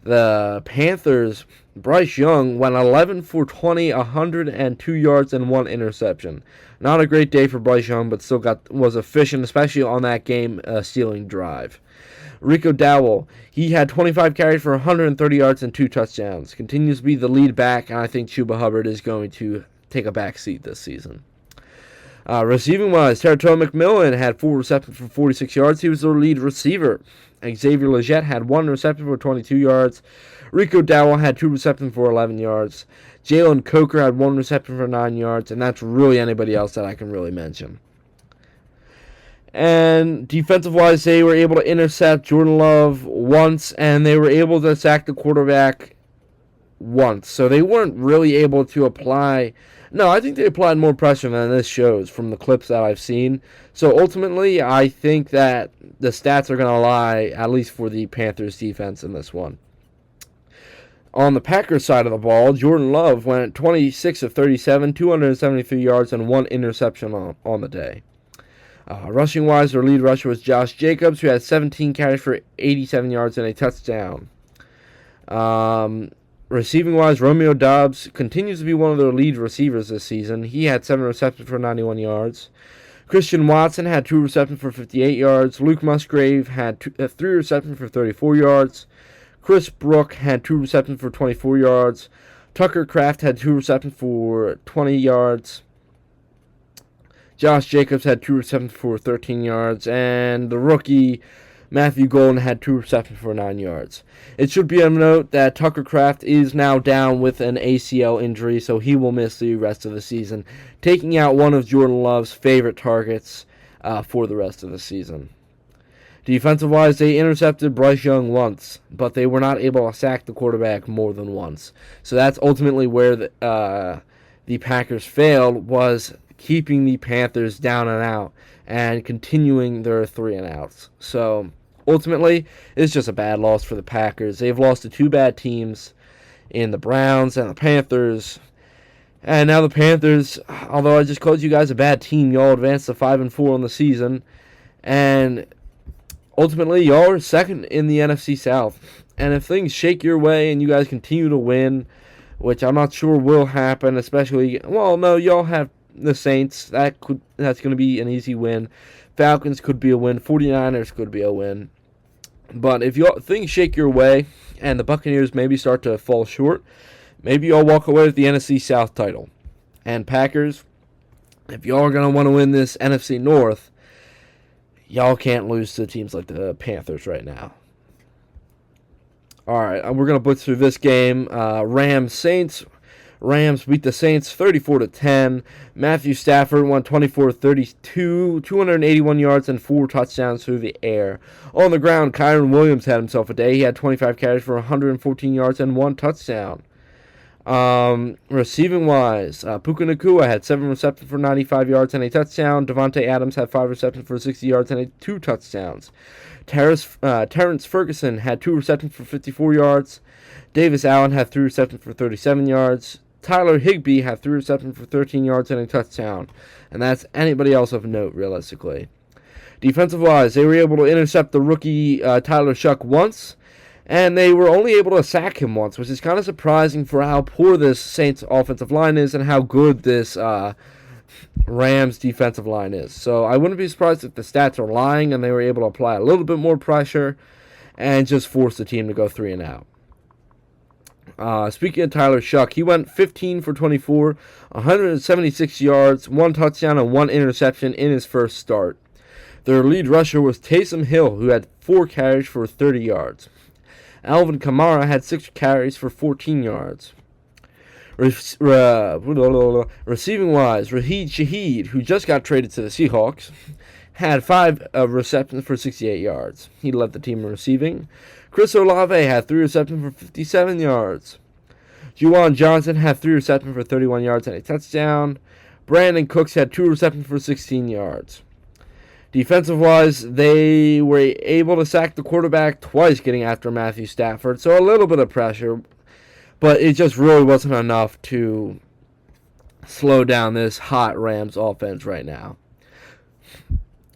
The Panthers, Bryce Young went 11 for 20, 102 yards, and 1 interception. Not a great day for Bryce Young, but still was efficient, especially on that game-stealing drive. Rico Dowell, he had 25 carries for 130 yards and 2 touchdowns. Continues to be the lead back, and I think Chuba Hubbard is going to take a back seat this season. Receiving-wise, Terrell McMillan had 4 receptions for 46 yards. He was their lead receiver. Xavier Legette had 1 reception for 22 yards. Rico Dowell had 2 receptions for 11 yards. Jalen Coker had 1 reception for 9 yards, and that's really anybody else that I can really mention. And defensive-wise, they were able to intercept Jordan Love once, and they were able to sack the quarterback once. So they weren't really able to apply... No, I think they applied more pressure than this shows from the clips that I've seen. So ultimately, I think that the stats are going to lie, at least for the Panthers defense in this one. On the Packers side of the ball, Jordan Love went 26 of 37, 273 yards, and 1 interception on the day. Rushing-wise, their lead rusher was Josh Jacobs, who had 17 carries for 87 yards and a touchdown. Receiving-wise, Romeo Doubs continues to be one of their lead receivers this season. He had 7 receptions for 91 yards. Christian Watson had 2 receptions for 58 yards. Luke Musgrave had 3 receptions for 34 yards. Chris Brook had 2 receptions for 24 yards. Tucker Kraft had 2 receptions for 20 yards. Josh Jacobs had 2 receptions for 13 yards. And the rookie, Matthew Golden, had 2 receptions for 9 yards. It should be a note that Tucker Kraft is now down with an ACL injury, so he will miss the rest of the season, taking out one of Jordan Love's favorite targets for the rest of the season. Defensive-wise, they intercepted Bryce Young once, but they were not able to sack the quarterback more than once. So that's ultimately where the Packers failed, was keeping the Panthers down and out and continuing their 3-and-outs. So ultimately, it's just a bad loss for the Packers. They've lost to 2 bad teams in the Browns and the Panthers. And now the Panthers, although I just called you guys a bad team, y'all advanced to 5-4 on the season. And ultimately, y'all are second in the NFC South. And if things shake your way and you guys continue to win, which I'm not sure will happen, especially, well, no, y'all have the Saints. That's going to be an easy win. Falcons could be a win. 49ers could be a win. But if things shake your way and the Buccaneers maybe start to fall short, maybe y'all walk away with the NFC South title. And Packers, if y'all are going to want to win this NFC North, y'all can't lose to teams like the Panthers right now. All right, we're going to blitz through this game. Rams-Saints. Rams beat the Saints 34-10. Matthew Stafford won 24-32, 281 yards and 4 touchdowns through the air. On the ground, Kyren Williams had himself a day. He had 25 carries for 114 yards and 1 touchdown. Receiving wise, Puka Nacua had 7 receptions for 95 yards and a touchdown. Devontae Adams had 5 receptions for 60 yards and 2 touchdowns. Terrence Ferguson had 2 receptions for 54 yards. Davis Allen had 3 receptions for 37 yards. Tyler Higbee had 3 receptions for 13 yards and a touchdown. And that's anybody else of note, realistically. Defensive-wise, they were able to intercept the rookie Tyler Shough once, and they were only able to sack him once, which is kind of surprising for how poor this Saints offensive line is and how good this Rams defensive line is. So I wouldn't be surprised if the stats are lying and they were able to apply a little bit more pressure and just force the team to go 3 and out. Speaking of Tyler Shough, he went 15 for 24, 176 yards, 1 touchdown, and 1 interception in his first start. Their lead rusher was Taysom Hill, who had 4 carries for 30 yards. Alvin Kamara had 6 carries for 14 yards. Receiving-wise, Rashid Shaheed, who just got traded to the Seahawks, had 5 receptions for 68 yards. He led the team in receiving. Chris Olave had 3 receptions for 57 yards. Juwan Johnson had 3 receptions for 31 yards and a touchdown. Brandon Cooks had 2 receptions for 16 yards. Defensive-wise, they were able to sack the quarterback twice getting after Matthew Stafford, so a little bit of pressure, but it just really wasn't enough to slow down this hot Rams offense right now.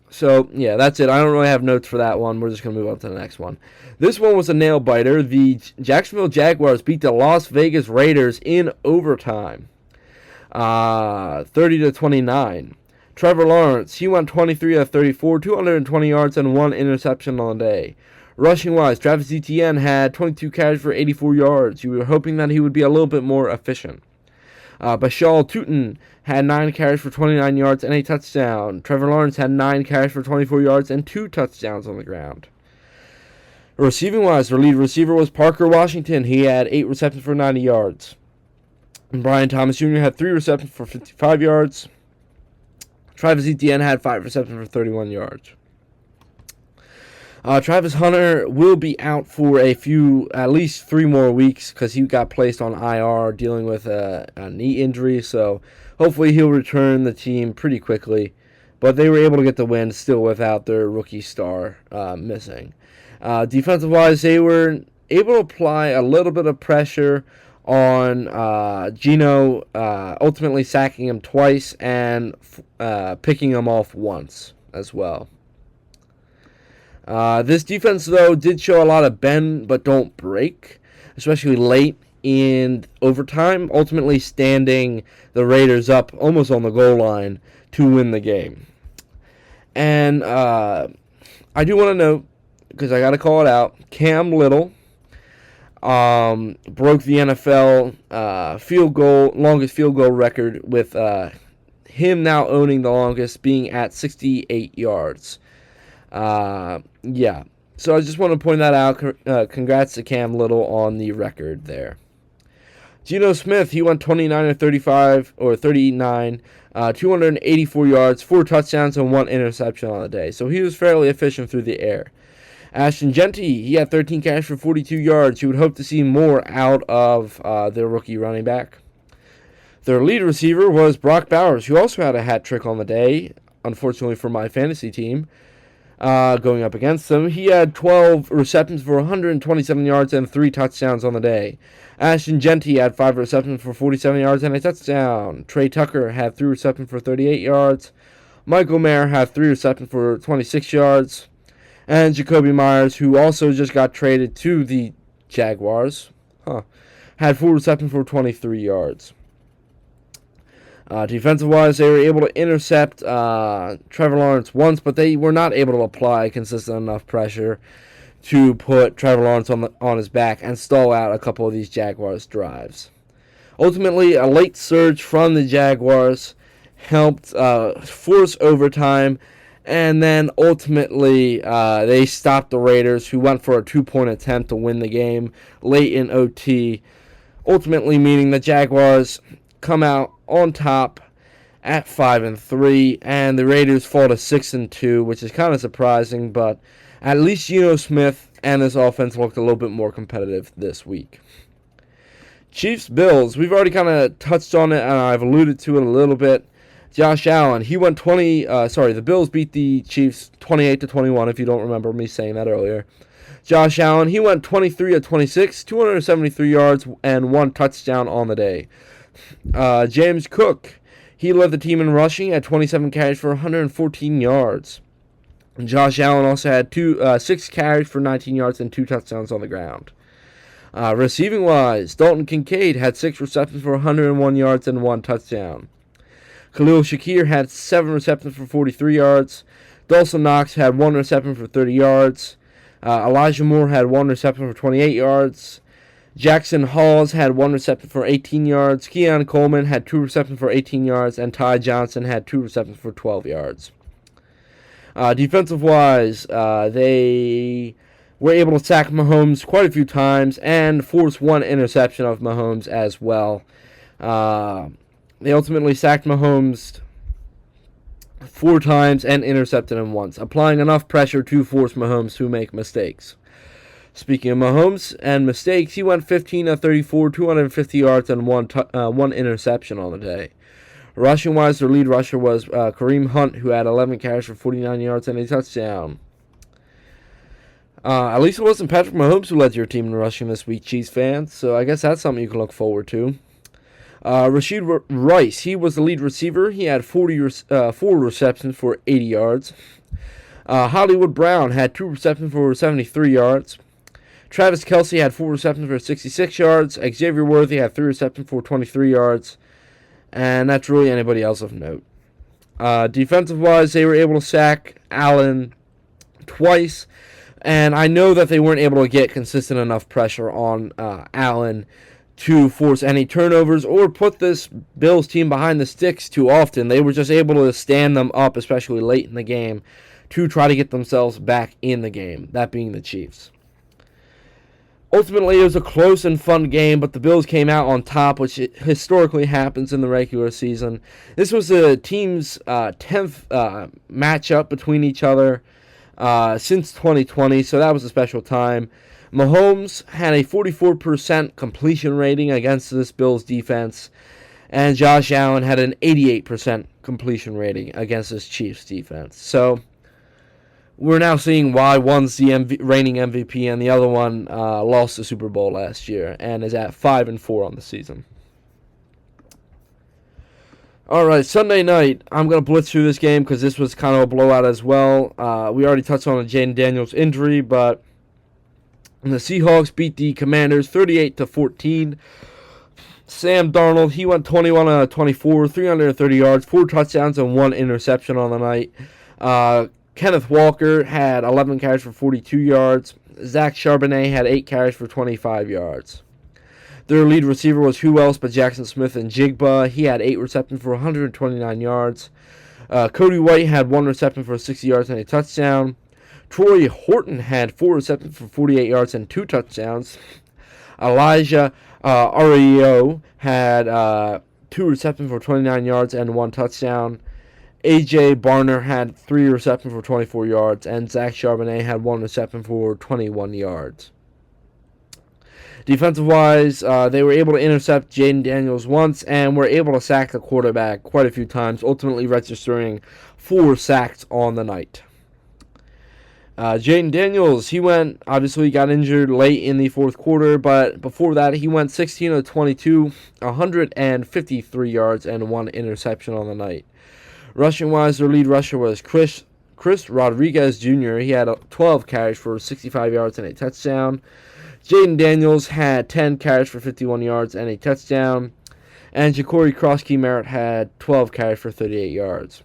So, yeah, that's it. I don't really have notes for that one. We're just going to move on to the next one. This one was a nail-biter. The Jacksonville Jaguars beat the Las Vegas Raiders in overtime, 30-29. Trevor Lawrence, he went 23 of 34, 220 yards, and 1 interception on the day. Rushing-wise, Travis Etienne had 22 carries for 84 yards. You were hoping that he would be a little bit more efficient. Bashal Tutin had 9 carries for 29 yards and a touchdown. Trevor Lawrence had 9 carries for 24 yards and 2 touchdowns on the ground. Receiving-wise, their lead receiver was Parker Washington. He had 8 receptions for 90 yards. And Brian Thomas Jr. had 3 receptions for 55 yards. Travis Etienne had 5 receptions for 31 yards. Travis Hunter will be out for at least 3 more weeks because he got placed on IR dealing with a knee injury. So hopefully he'll return the team pretty quickly. But they were able to get the win still without their rookie star missing. Defensive-wise, they were able to apply a little bit of pressure on Geno, ultimately sacking him twice and picking him off once as well. This defense, though, did show a lot of bend but don't break, especially late in overtime, ultimately standing the Raiders up almost on the goal line to win the game. And I do want to note, because I got to call it out, Cam Little broke the NFL longest field goal record with him now owning the longest, being at 68 yards. Yeah, so I just want to point that out. Congrats to Cam Little on the record there. Geno Smith, he went 29 of 39, 284 yards, 4 touchdowns, and 1 interception on the day. So he was fairly efficient through the air. Ashton Jeanty, he had 13 carries for 42 yards. You would hope to see more out of their rookie running back. Their lead receiver was Brock Bowers, who also had a hat trick on the day, unfortunately for my fantasy team. Going up against them, he had 12 receptions for 127 yards and 3 touchdowns on the day. Ashton Jeanty had 5 receptions for 47 yards and a touchdown. Trey Tucker had 3 receptions for 38 yards. Michael Mayer had 3 receptions for 26 yards. And Jacoby Myers, who also just got traded to the Jaguars, had 4 receptions for 23 yards. Defensive-wise, they were able to intercept Trevor Lawrence once, but they were not able to apply consistent enough pressure to put Trevor Lawrence on his back and stall out a couple of these Jaguars drives. Ultimately, a late surge from the Jaguars helped force overtime, and then ultimately they stopped the Raiders, who went for a 2-point attempt to win the game late in OT, ultimately meaning the Jaguars come out on top at 5-3, and the Raiders fall to 6-2, which is kind of surprising, but at least Geno Smith and this offense looked a little bit more competitive this week. Chiefs-Bills, we've already kind of touched on it, and I've alluded to it a little bit. Josh Allen, he went the Bills beat the Chiefs 28-21, if you don't remember me saying that earlier. Josh Allen, he went 23 of 26, 273 yards, and 1 touchdown on the day. James Cook, he led the team in rushing at 27 carries for 114 yards. And Josh Allen also had 6 carries for 19 yards and 2 touchdowns on the ground. Receiving-wise, Dalton Kincaid had 6 receptions for 101 yards and 1 touchdown. Khalil Shakir had 7 receptions for 43 yards. Dawson Knox had 1 reception for 30 yards. Elijah Moore had 1 reception for 28 yards. Jackson Hawes had 1 reception for 18 yards. Keon Coleman had 2 receptions for 18 yards. And Ty Johnson had 2 receptions for 12 yards. Defensive-wise, they were able to sack Mahomes quite a few times and force 1 interception of Mahomes as well. They ultimately sacked Mahomes 4 times and intercepted him once, applying enough pressure to force Mahomes to make mistakes. Speaking of Mahomes and mistakes, he went 15 of 34, 250 yards, and 1 interception on the day. Rushing-wise, their lead rusher was Kareem Hunt, who had 11 carries for 49 yards and a touchdown. At least it wasn't Patrick Mahomes who led your team in rushing this week, Chiefs fans, so I guess that's something you can look forward to. Rashid Rice, he was the lead receiver. He had 4 receptions for 80 yards. Hollywood Brown had 2 receptions for 73 yards. Travis Kelce had 4 receptions for 66 yards. Xavier Worthy had 3 receptions for 23 yards. And that's really anybody else of note. Defensive-wise, they were able to sack Allen twice. And I know that they weren't able to get consistent enough pressure on Allen to force any turnovers or put this Bills team behind the sticks too often. They were just able to stand them up, especially late in the game, to try to get themselves back in the game, that being the Chiefs. Ultimately, it was a close and fun game, but the Bills came out on top, which historically happens in the regular season. This was the team's 10th matchup between each other since 2020, so that was a special time. Mahomes had a 44% completion rating against this Bills defense, and Josh Allen had an 88% completion rating against this Chiefs defense. So we're now seeing why one's the reigning MVP and the other one lost the Super Bowl last year and is at 5-4 on the season. All right, Sunday night, I'm going to blitz through this game because this was kind of a blowout as well. We already touched on the Jayden Daniels injury, but the Seahawks beat the Commanders 38-14. Sam Darnold, he went 21 out of 24, 330 yards, 4 touchdowns, and 1 interception on the night. Kenneth Walker had 11 carries for 42 yards. Zach Charbonnet had 8 carries for 25 yards. Their lead receiver was who else but Jackson Smith and Jigba. He had 8 receptions for 129 yards. Cody White had 1 reception for 60 yards and a touchdown. Troy Horton had 4 receptions for 48 yards and 2 touchdowns. Elijah Areo had 2 receptions for 29 yards and 1 touchdown. A.J. Barner had 3 receptions for 24 yards, and Zach Charbonnet had 1 reception for 21 yards. Defensive-wise, they were able to intercept Jayden Daniels once and were able to sack the quarterback quite a few times, ultimately registering 4 sacks on the night. Jayden Daniels, he got injured late in the fourth quarter, but before that, he went 16 of 22, 153 yards, and 1 interception on the night. Rushing-wise, their lead rusher was Chris Rodriguez Jr. He had 12 carries for 65 yards and a touchdown. Jayden Daniels had 10 carries for 51 yards and a touchdown. And Ja'Cory Cross-Key-Merritt had 12 carries for 38 yards.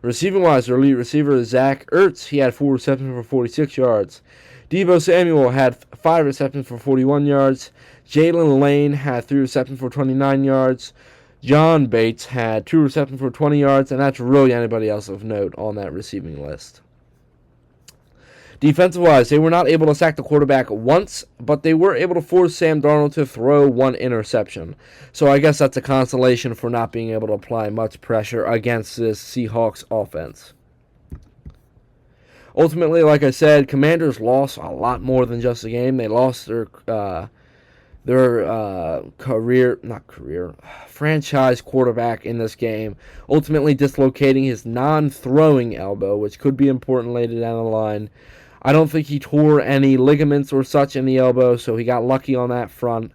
Receiving-wise, their lead receiver is Zach Ertz. He had 4 receptions for 46 yards. Deebo Samuel had 5 receptions for 41 yards. Jalen Lane had 3 receptions for 29 yards. John Bates had 2 receptions for 20 yards, and that's really anybody else of note on that receiving list. Defensive-wise, they were not able to sack the quarterback once, but they were able to force Sam Darnold to throw 1 interception. So I guess that's a consolation for not being able to apply much pressure against this Seahawks offense. Ultimately, like I said, Commanders lost a lot more than just a game. They lost their franchise quarterback in this game, ultimately dislocating his non-throwing elbow, which could be important later down the line. I don't think he tore any ligaments or such in the elbow, so he got lucky on that front.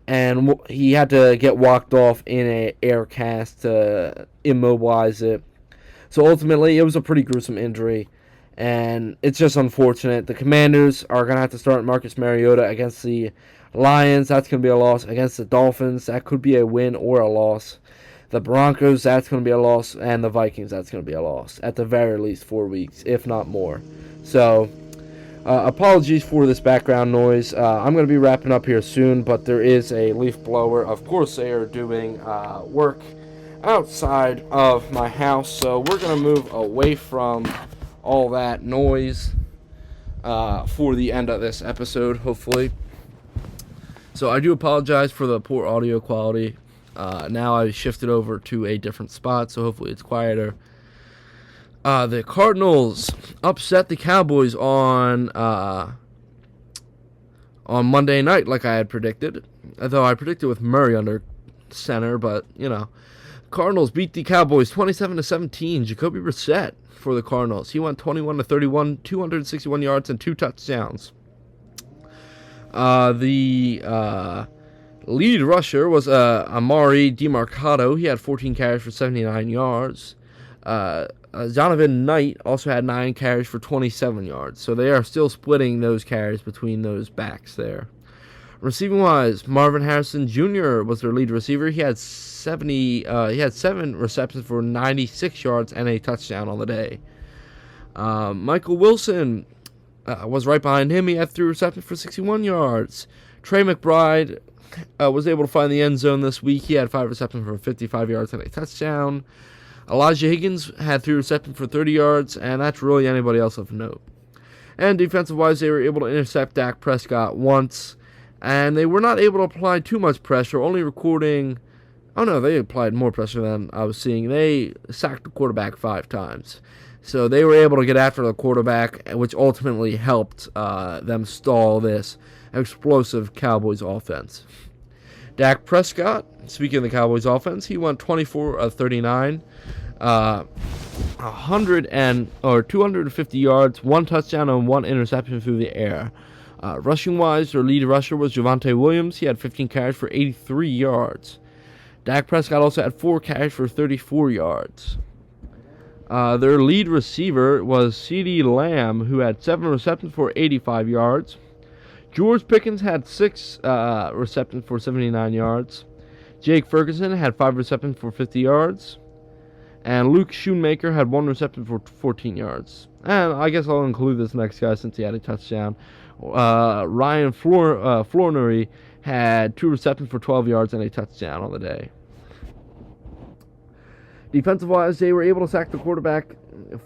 And he had to get walked off in an air cast to immobilize it. So ultimately, it was a pretty gruesome injury. And it's just unfortunate. The Commanders are going to have to start Marcus Mariota against the Lions. That's going to be a loss. Against the Dolphins, that could be a win or a loss. The Broncos, that's going to be a loss. And the Vikings, that's going to be a loss. At the very least 4 weeks, if not more. So, apologies for this background noise. I'm going to be wrapping up here soon, but there is a leaf blower. Of course, they are doing work outside of my house. So, we're going to move away from all that noise for the end of this episode, hopefully. So I do apologize for the poor audio quality. Now I shifted over to a different spot, so hopefully it's quieter. The Cardinals upset the Cowboys on Monday night, like I had predicted. Although I predicted with Murray under center, but Cardinals beat the Cowboys 27-17. Jacoby Brissett for the Cardinals. He went 21-31, 261 yards and 2 touchdowns. The lead rusher was Amari DiMarcado. He had 14 carries for 79 yards. Zonovan Knight also had 9 carries for 27 yards. So they are still splitting those carries between those backs there. Receiving-wise, Marvin Harrison Jr. was their lead receiver. He had 7 receptions for 96 yards and a touchdown on the day. Michael Wilson was right behind him. He had 3 receptions for 61 yards. Trey McBride was able to find the end zone this week. He had 5 receptions for 55 yards and a touchdown. Elijah Higgins had 3 receptions for 30 yards, and that's really anybody else of note. And defensive-wise, they were able to intercept Dak Prescott once, and they were not able to apply too much pressure, only recording... Oh, no, they applied more pressure than I was seeing. They sacked the quarterback 5 times. So they were able to get after the quarterback, which ultimately helped them stall this explosive Cowboys offense. Dak Prescott, speaking of the Cowboys offense, he went 24 of 39, 250 yards, 1 touchdown, and 1 interception through the air. Rushing-wise, their lead rusher was Javonte Williams. He had 15 carries for 83 yards. Dak Prescott also had 4 carries for 34 yards. Their lead receiver was CeeDee Lamb, who had 7 receptions for 85 yards. George Pickens had 6 receptions for 79 yards. Jake Ferguson had 5 receptions for 50 yards. And Luke Schoonmaker had 1 reception for 14 yards. And I guess I'll include this next guy since he had a touchdown. Ryan Flournoy had 2 receptions for 12 yards and a touchdown on the day. Defensive-wise, they were able to sack the quarterback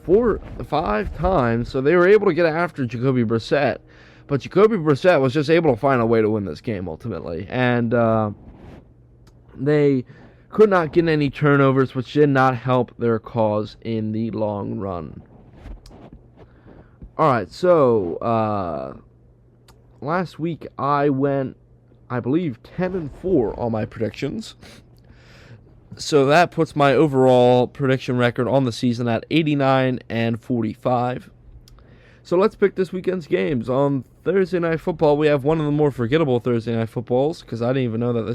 5 times, so they were able to get after Jacoby Brissett. But Jacoby Brissett was just able to find a way to win this game, ultimately. And they could not get any turnovers, which did not help their cause in the long run. Alright, so last week I went, I believe, 10-4 on my predictions. So that puts my overall prediction record on the season at 89-45. So let's pick this weekend's games. On Thursday Night Football, we have one of the more forgettable Thursday Night Footballs, because I didn't even know that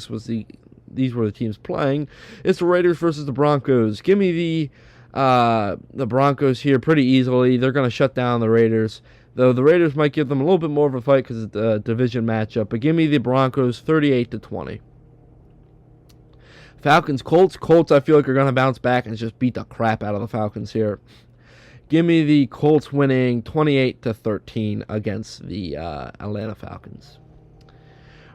these were the teams playing. It's the Raiders versus the Broncos. Give me the Broncos here pretty easily. They're going to shut down the Raiders, though the Raiders might give them a little bit more of a fight because it's a division matchup. But give me the Broncos 38-20. Falcons-Colts. Colts, I feel like, are going to bounce back and just beat the crap out of the Falcons here. Give me the Colts winning 28-13 against the Atlanta Falcons.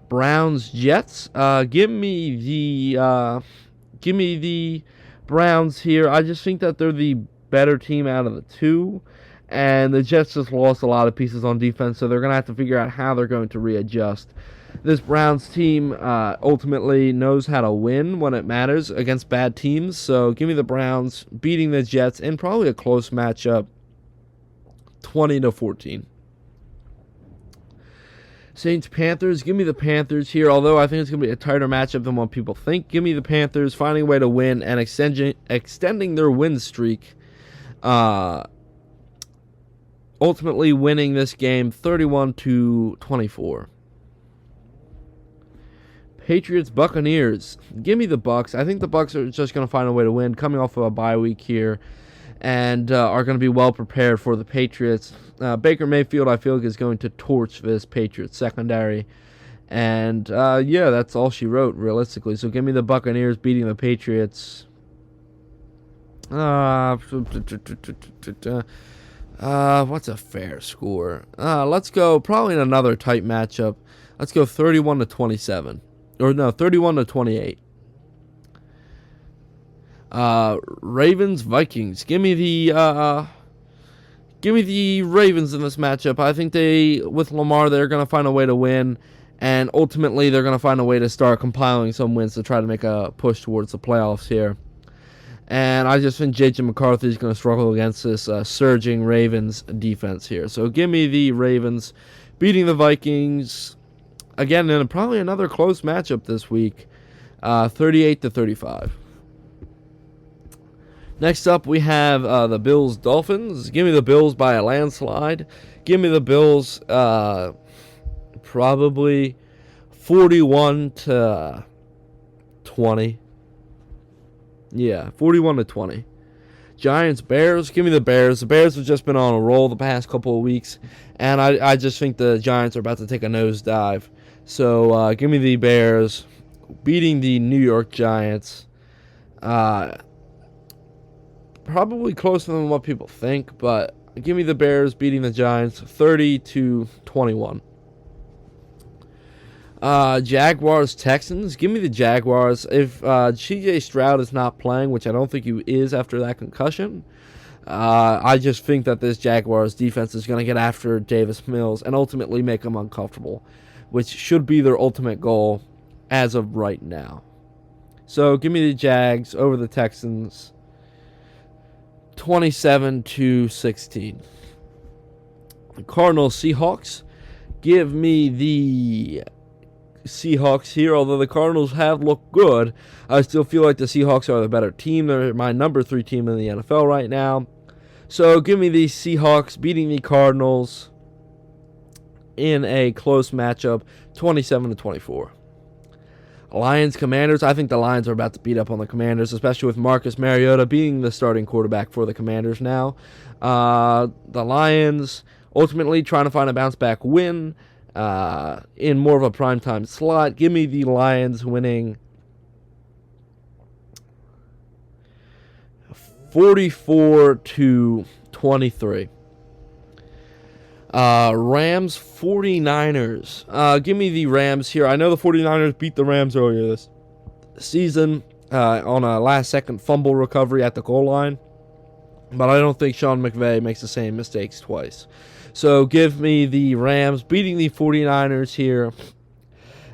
Browns-Jets. Give me the give me the Browns here. I just think that they're the better team out of the two. And the Jets just lost a lot of pieces on defense, so they're going to have to figure out how they're going to readjust. This Browns team ultimately knows how to win when it matters against bad teams, so give me the Browns beating the Jets in probably a close matchup, 20-14. Saints-Panthers, give me the Panthers here, although I think it's going to be a tighter matchup than what people think. Give me the Panthers finding a way to win and extending their win streak. Ultimately winning this game 31-24. Patriots-Buccaneers. Give me the Bucs. I think the Bucs are just going to find a way to win, coming off of a bye week here, and are going to be well prepared for the Patriots. Baker Mayfield, I feel like, is going to torch this Patriots secondary. And, yeah, that's all she wrote, realistically. So give me the Buccaneers beating the Patriots. What's a fair score? Let's go probably in another tight matchup. Let's go 31-27. Or no, 31-28. Ravens Vikings. Give me the Ravens in this matchup. I think with Lamar, they're going to find a way to win, and ultimately they're going to find a way to start compiling some wins to try to make a push towards the playoffs here. And I just think J.J. McCarthy is going to struggle against this surging Ravens defense here. So give me the Ravens beating the Vikings, again, in probably another close matchup this week, 38-35. Next up, we have the Bills-Dolphins. Give me the Bills by a landslide. Give me the Bills probably 41-20. Yeah, 41-20. Giants-Bears. Give me the Bears. The Bears have just been on a roll the past couple of weeks, and I just think the Giants are about to take a nosedive. So give me the Bears beating the New York Giants. Probably closer than what people think, but give me the Bears beating the Giants 30-21. Jaguars-Texans. Give me the Jaguars. If C.J. Stroud is not playing, which I don't think he is after that concussion, I just think that this Jaguars defense is going to get after Davis Mills and ultimately make him uncomfortable, which should be their ultimate goal as of right now. So give me the Jags over the Texans 27-16. Cardinals-Seahawks. Give me the Seahawks here. Although the Cardinals have looked good, I still feel like the Seahawks are the better team. They're my number 3 team in the NFL right now. So give me the Seahawks beating the Cardinals in a close matchup, 27-24. Lions-Commanders. I think the Lions are about to beat up on the Commanders, especially with Marcus Mariota being the starting quarterback for the Commanders now. The Lions ultimately trying to find a bounce-back win in more of a primetime slot. Give me the Lions winning 44-23. Rams 49ers. Give me the Rams here. I know the 49ers beat the Rams earlier this season on a last-second fumble recovery at the goal line, but I don't think Sean McVay makes the same mistakes twice. So give me the Rams beating the 49ers here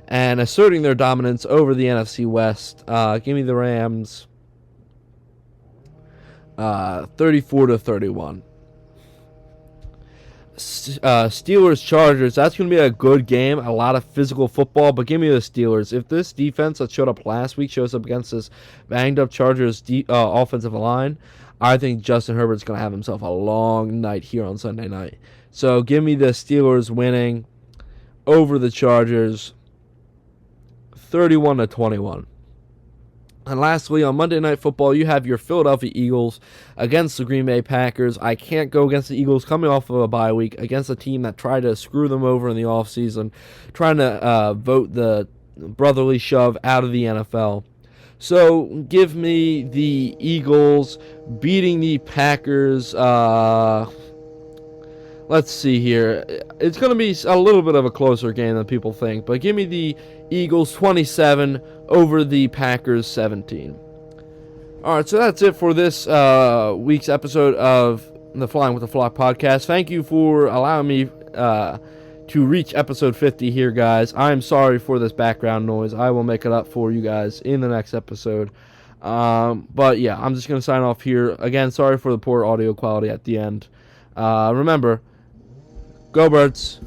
and asserting their dominance over the NFC West. Give me the Rams 34-31. Steelers-Chargers. That's going to be a good game. A lot of physical football, but give me the Steelers. If this defense that showed up last week shows up against this banged-up Chargers offensive line, I think Justin Herbert's going to have himself a long night here on Sunday night. So give me the Steelers winning over the Chargers 31-21. And lastly, on Monday Night Football, you have your Philadelphia Eagles against the Green Bay Packers. I can't go against the Eagles coming off of a bye week against a team that tried to screw them over in the offseason, trying to vote the brotherly shove out of the NFL. So give me the Eagles beating the Packers. Let's see here. It's going to be a little bit of a closer game than people think, but give me the Eagles 27 over the Packers 17. All right, so that's it for this week's episode of the Flying with the Flock podcast. Thank you for allowing me to reach episode 50 here, guys. I'm sorry for this background noise. I will make it up for you guys in the next episode. But yeah, I'm just going to sign off here. Again, sorry for the poor audio quality at the end. Remember, go Birds.